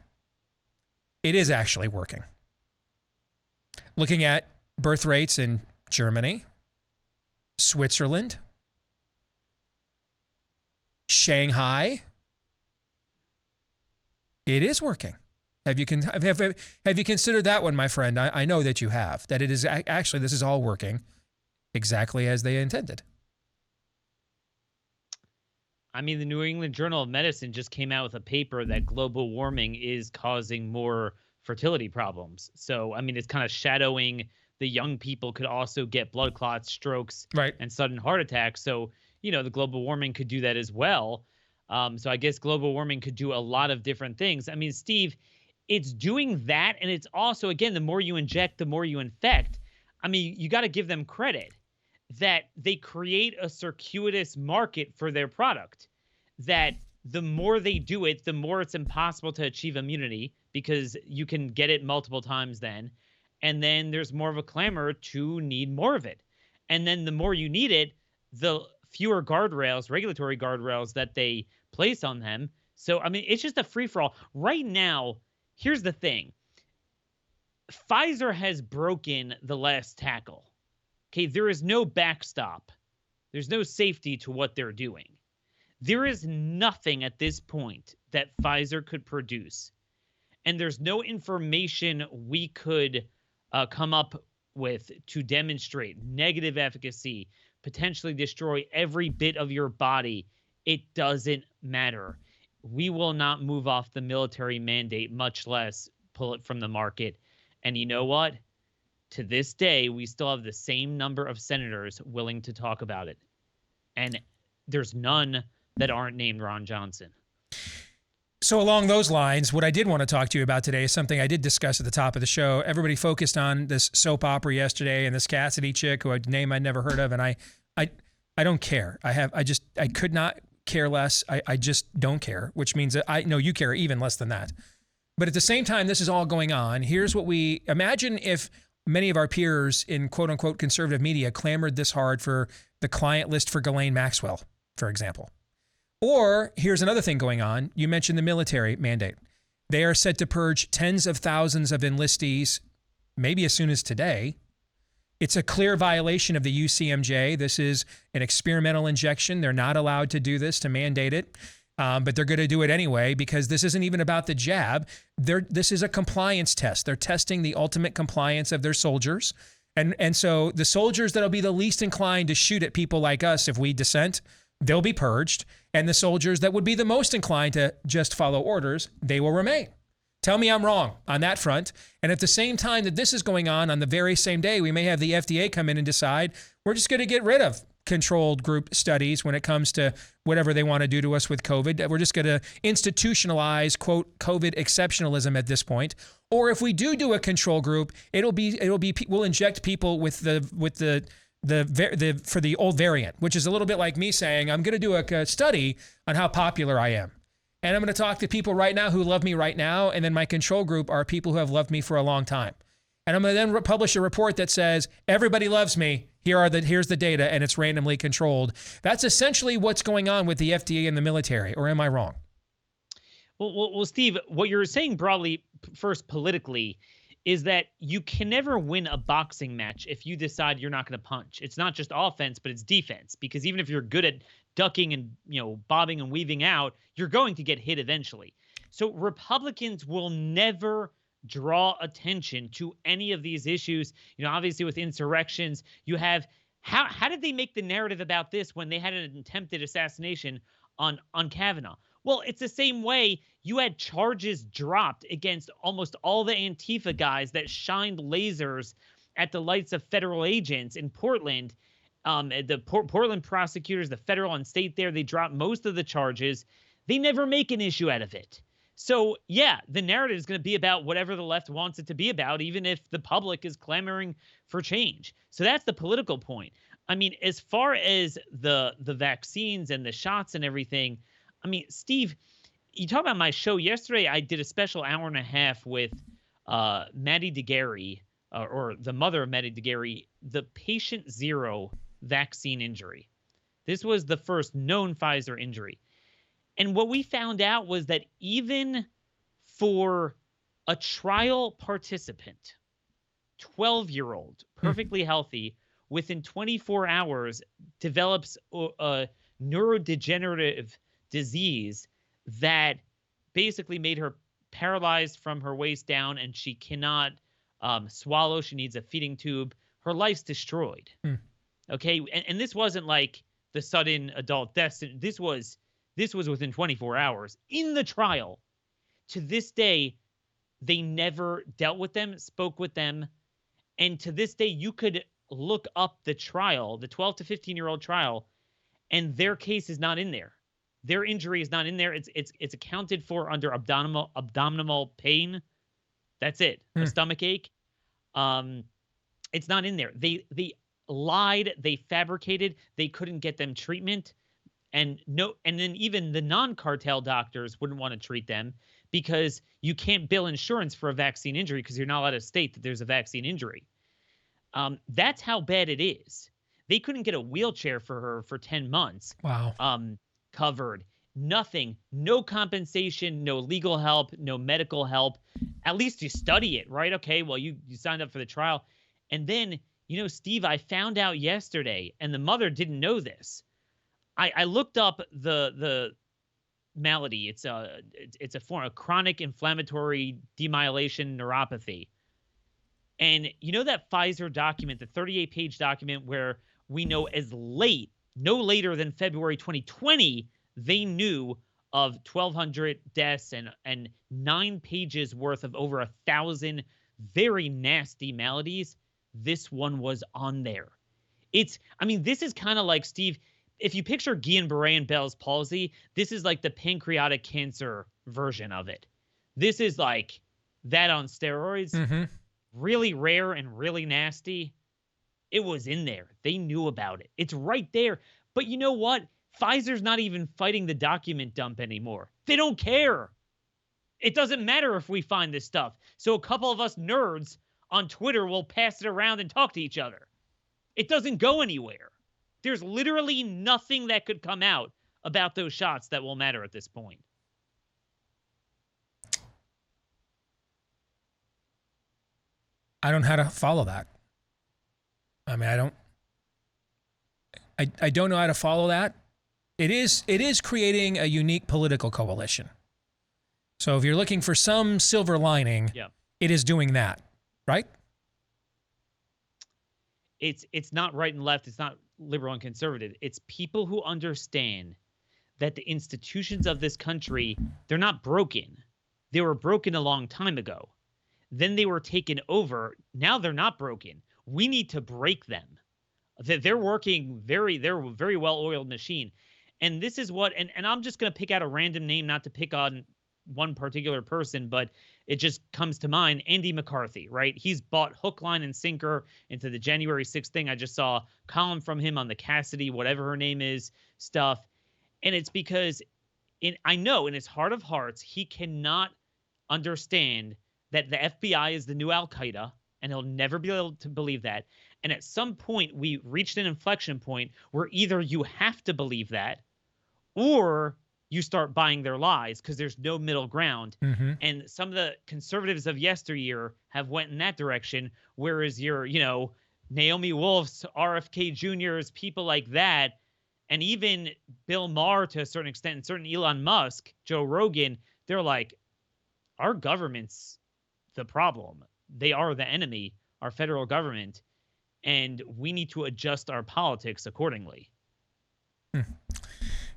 It is actually working. Looking at birth rates in Germany, Switzerland, Shanghai, it is working. Have you considered that one, my friend? I know that you have. That it is actually, this is all working exactly as they intended. I mean, the New England Journal of Medicine just came out with a paper that global warming is causing more fertility problems. So, I mean, it's kind of shadowing the young people could also get blood clots, strokes, and sudden heart attacks. So, the global warming could do that as well. So I guess global warming could do a lot of different things. I mean, Steve, it's doing that. And it's also, again, the more you inject, the more you infect. I mean, you got to give them credit that they create a circuitous market for their product, that the more they do it, the more it's impossible to achieve immunity because you can get it multiple times then. And then there's more of a clamor to need more of it. And then the more you need it, the fewer guardrails, regulatory guardrails that they place on them. So, I mean, it's just a free-for-all. Right now, here's the thing. Pfizer has broken the last tackle. Okay, there is no backstop. There's no safety to what they're doing. There is nothing at this point that Pfizer could produce. And there's no information we could come up with to demonstrate negative efficacy, potentially destroy every bit of your body. It doesn't matter. We will not move off the military mandate, much less pull it from the market. And you know what? To this day, we still have the same number of senators willing to talk about it. And there's none that aren't named Ron Johnson. So along those lines, what I did want to talk to you about today is something I did discuss at the top of the show. Everybody focused on this soap opera yesterday and this Cassidy chick who a name I'd never heard of. And I don't care. I could not care less. I just don't care, which means that I know you care even less than that. But at the same time, this is all going on. Here's what we imagine if many of our peers in quote unquote conservative media clamored this hard for the client list for Ghislaine Maxwell, for example. Or here's another thing going on. You mentioned the military mandate. They are set to purge tens of thousands of enlistees, maybe as soon as today. It's a clear violation of the UCMJ. This is an experimental injection. They're not allowed to do this, to mandate it. But they're going to do it anyway because this isn't even about the jab. This is a compliance test. They're testing the ultimate compliance of their soldiers. And so the soldiers that'll be the least inclined to shoot at people like us if we dissent, they'll be purged. And the soldiers that would be the most inclined to just follow orders, they will remain. Tell me I'm wrong on that front. And at the same time that this is going on the very same day, we may have the FDA come in and decide we're just going to get rid of controlled group studies when it comes to whatever they want to do to us with COVID. We're just going to institutionalize, quote, COVID exceptionalism at this point. Or if we do a control group, we'll inject people with the for the old variant, which is a little bit like me saying, I'm going to do a study on how popular I am. And I'm going to talk to people right now who love me right now. And then my control group are people who have loved me for a long time. And I'm going to then publish a report that says, everybody loves me. Here's the data, and it's randomly controlled. That's essentially what's going on with the FDA and the military, or am I wrong? Well, Steve, what you're saying broadly, first politically, is that you can never win a boxing match if you decide you're not going to punch. It's not just offense, but it's defense, because even if you're good at ducking and, bobbing and weaving out, you're going to get hit eventually. So Republicans will never draw attention to any of these issues. Obviously with insurrections, you have how did they make the narrative about this when they had an attempted assassination on Kavanaugh? Well, it's the same way you had charges dropped against almost all the Antifa guys that shined lasers at the lights of federal agents in Portland. The Portland prosecutors, the federal and state there, they dropped most of the charges. They never make an issue out of it. So, yeah, the narrative is going to be about whatever the left wants it to be about, even if the public is clamoring for change. So that's the political point. I mean, as far as the vaccines and the shots and everything, I mean, Steve, you talk about my show yesterday. I did a special hour and a half with Maddie DeGarry, or the mother of Maddie DeGarry, the patient zero vaccine injury. This was the first known Pfizer injury. And what we found out was that even for a trial participant, 12-year-old, perfectly healthy, within 24 hours develops a neurodegenerative disease that basically made her paralyzed from her waist down, and she cannot swallow. She needs a feeding tube. Her life's destroyed. Okay, and this wasn't like the sudden adult death. This was within 24 hours in the trial. To this day, they never dealt with them, spoke with them, and to this day, you could look up the trial, the 12 to 15-year-old trial, and their case is not in there. Their injury is not in there. It's accounted for under abdominal pain. That's it. A stomach ache. It's not in there. They lied. They fabricated. They couldn't get them treatment, and then even the non-cartel doctors wouldn't want to treat them because you can't bill insurance for a vaccine injury because you're not allowed to state that there's a vaccine injury. That's how bad it is. They couldn't get a wheelchair for her for 10 months. Wow. Covered. Nothing. No compensation, no legal help, no medical help. At least you study it, right? Okay, well, you signed up for the trial. And then, Steve, I found out yesterday, and the mother didn't know this. I looked up the malady. It's a form of chronic inflammatory demyelation neuropathy. And that Pfizer document, the 38-page document where we know no later than February 2020, they knew of 1,200 deaths and 9 pages worth of over 1,000 very nasty maladies. This one was on there. This is kind of like, Steve, if you picture Guillain-Barré and Bell's palsy, this is like the pancreatic cancer version of it. This is like that on steroids. Mm-hmm. Really rare and really nasty. It was in there. They knew about it. It's right there. But you know what? Pfizer's not even fighting the document dump anymore. They don't care. It doesn't matter if we find this stuff. So a couple of us nerds on Twitter will pass it around and talk to each other. It doesn't go anywhere. There's literally nothing that could come out about those shots that will matter at this point. I don't know how to follow that. I don't know how to follow that. It is creating a unique political coalition. So if you're looking for some silver lining, it is doing that, right? It's not right and left. It's not liberal and conservative. It's people who understand that the institutions of this country, they're not broken. They were broken a long time ago. Then they were taken over. Now they're not broken. We need to break them. They're working they're a very well-oiled machine. And this is what, and I'm just going to pick out a random name, not to pick on one particular person, but it just comes to mind, Andy McCarthy, right? He's bought hook, line, and sinker into the January 6th thing. I just saw a column from him on the Cassidy, whatever her name is, stuff. And it's because I know in his heart of hearts, he cannot understand that the FBI is the new Al-Qaeda, and he'll never be able to believe that. And at some point, we reached an inflection point where either you have to believe that, or you start buying their lies because there's no middle ground. Mm-hmm. And some of the conservatives of yesteryear have went in that direction, whereas your, Naomi Wolf's, RFK Jr.'s, people like that, and even Bill Maher to a certain extent, and certain Elon Musk, Joe Rogan, they're like, our government's the problem. They are the enemy, our federal government, and we need to adjust our politics accordingly.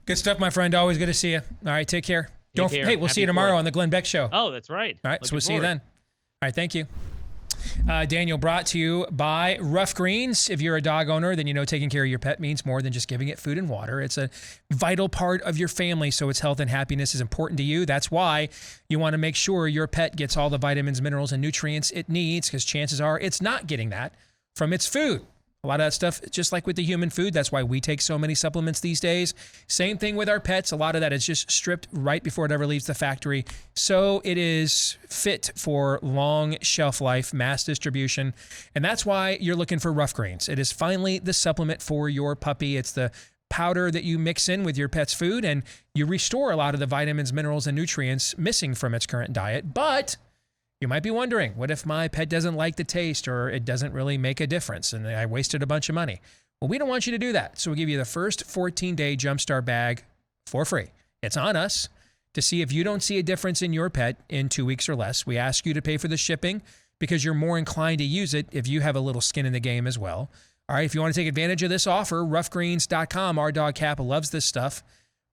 Good stuff, my friend. Always good to see you. All right, take care. Care. Hey, we'll see you tomorrow on the Glenn Beck Show. Oh, that's right. All right, so we'll see you then. All right, thank you. Daniel, brought to you by Rough Greens. If you're a dog owner, then you know taking care of your pet means more than just giving it food and water. It's a vital part of your family, so its health and happiness is important to you. That's why you want to make sure your pet gets all the vitamins, minerals, and nutrients it needs, because chances are it's not getting that from its food. A lot of that stuff, just like with the human food, that's why we take so many supplements these days. Same thing with our pets. A lot of that is just stripped right before it ever leaves the factory. So it is fit for long shelf life, mass distribution. And that's why you're looking for Rough Greens. It is finally the supplement for your puppy. It's the powder that you mix in with your pet's food, and you restore a lot of the vitamins, minerals, and nutrients missing from its current diet. But you might be wondering, what if my pet doesn't like the taste or it doesn't really make a difference and I wasted a bunch of money? Well, we don't want you to do that. So we'll give you the first 14-day Jumpstart bag for free. It's on us to see if you don't see a difference in your pet in 2 weeks or less. We ask you to pay for the shipping because you're more inclined to use it if you have a little skin in the game as well. All right, if you want to take advantage of this offer, roughgreens.com. Our dog Cap loves this stuff.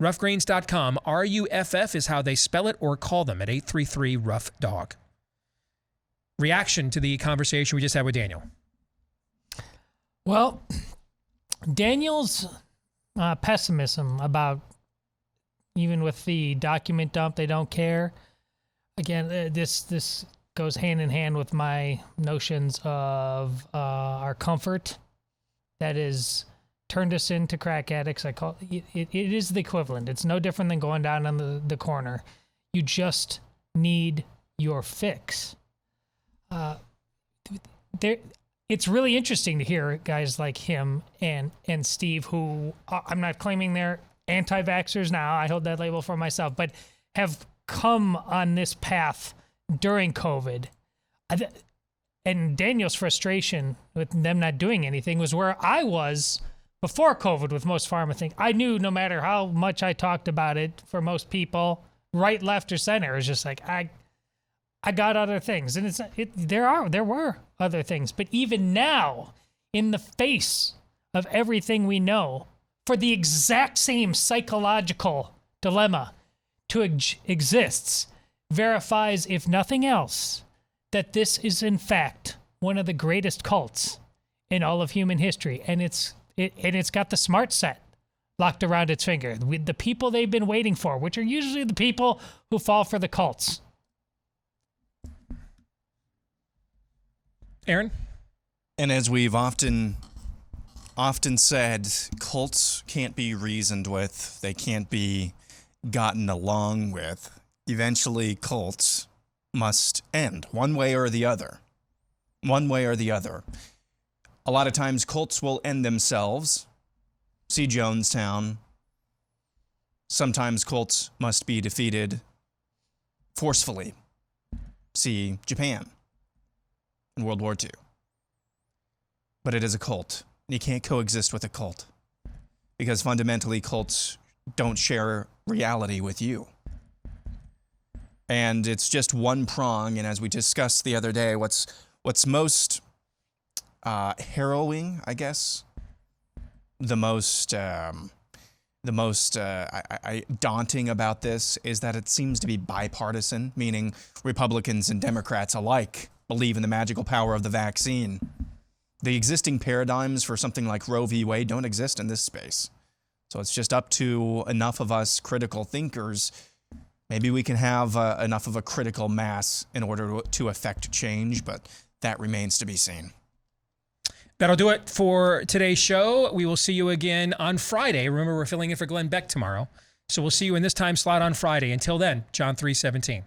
Roughgreens.com. RUFF is how they spell it, or call them at 833-ROUGH-DOG. Reaction to the conversation we just had with Daniel. Well, Daniel's pessimism about, even with the document dump, they don't care. Again, this goes hand in hand with my notions of our comfort that is turned us into crack addicts. I call it is the equivalent. It's no different than going down on the corner. You just need your fix. It's really interesting to hear guys like him and Steve, who I'm not claiming they're anti-vaxxers now. I hold that label for myself, but have come on this path during COVID. And Daniel's frustration with them not doing anything was where I was before COVID with most pharma things. I knew no matter how much I talked about it, for most people, right, left, or center, it was just like, I got other things, and there were other things. But even now, in the face of everything we know, for the exact same psychological dilemma to exists, verifies, if nothing else, that this is in fact one of the greatest cults in all of human history, and it's got the smart set locked around its finger with the people they've been waiting for, which are usually the people who fall for the cults. Aaron? And as we've often said, cults can't be reasoned with. They can't be gotten along with. Eventually, cults must end one way or the other. One way or the other. A lot of times, cults will end themselves. See Jonestown. Sometimes cults must be defeated forcefully. See Japan in World War II. But it is a cult. You can't coexist with a cult because fundamentally cults don't share reality with you. And it's just one prong. And as we discussed the other day, what's most harrowing, I guess, the most daunting about this is that it seems to be bipartisan, meaning Republicans and Democrats alike believe in the magical power of the vaccine. The existing paradigms for something like Roe v. Wade don't exist in this space. So it's just up to enough of us critical thinkers. Maybe we can have enough of a critical mass in order to affect change, but that remains to be seen. That'll do it for today's show. We will see you again on Friday. Remember, we're filling in for Glenn Beck tomorrow. So we'll see you in this time slot on Friday. Until then, John 3:17.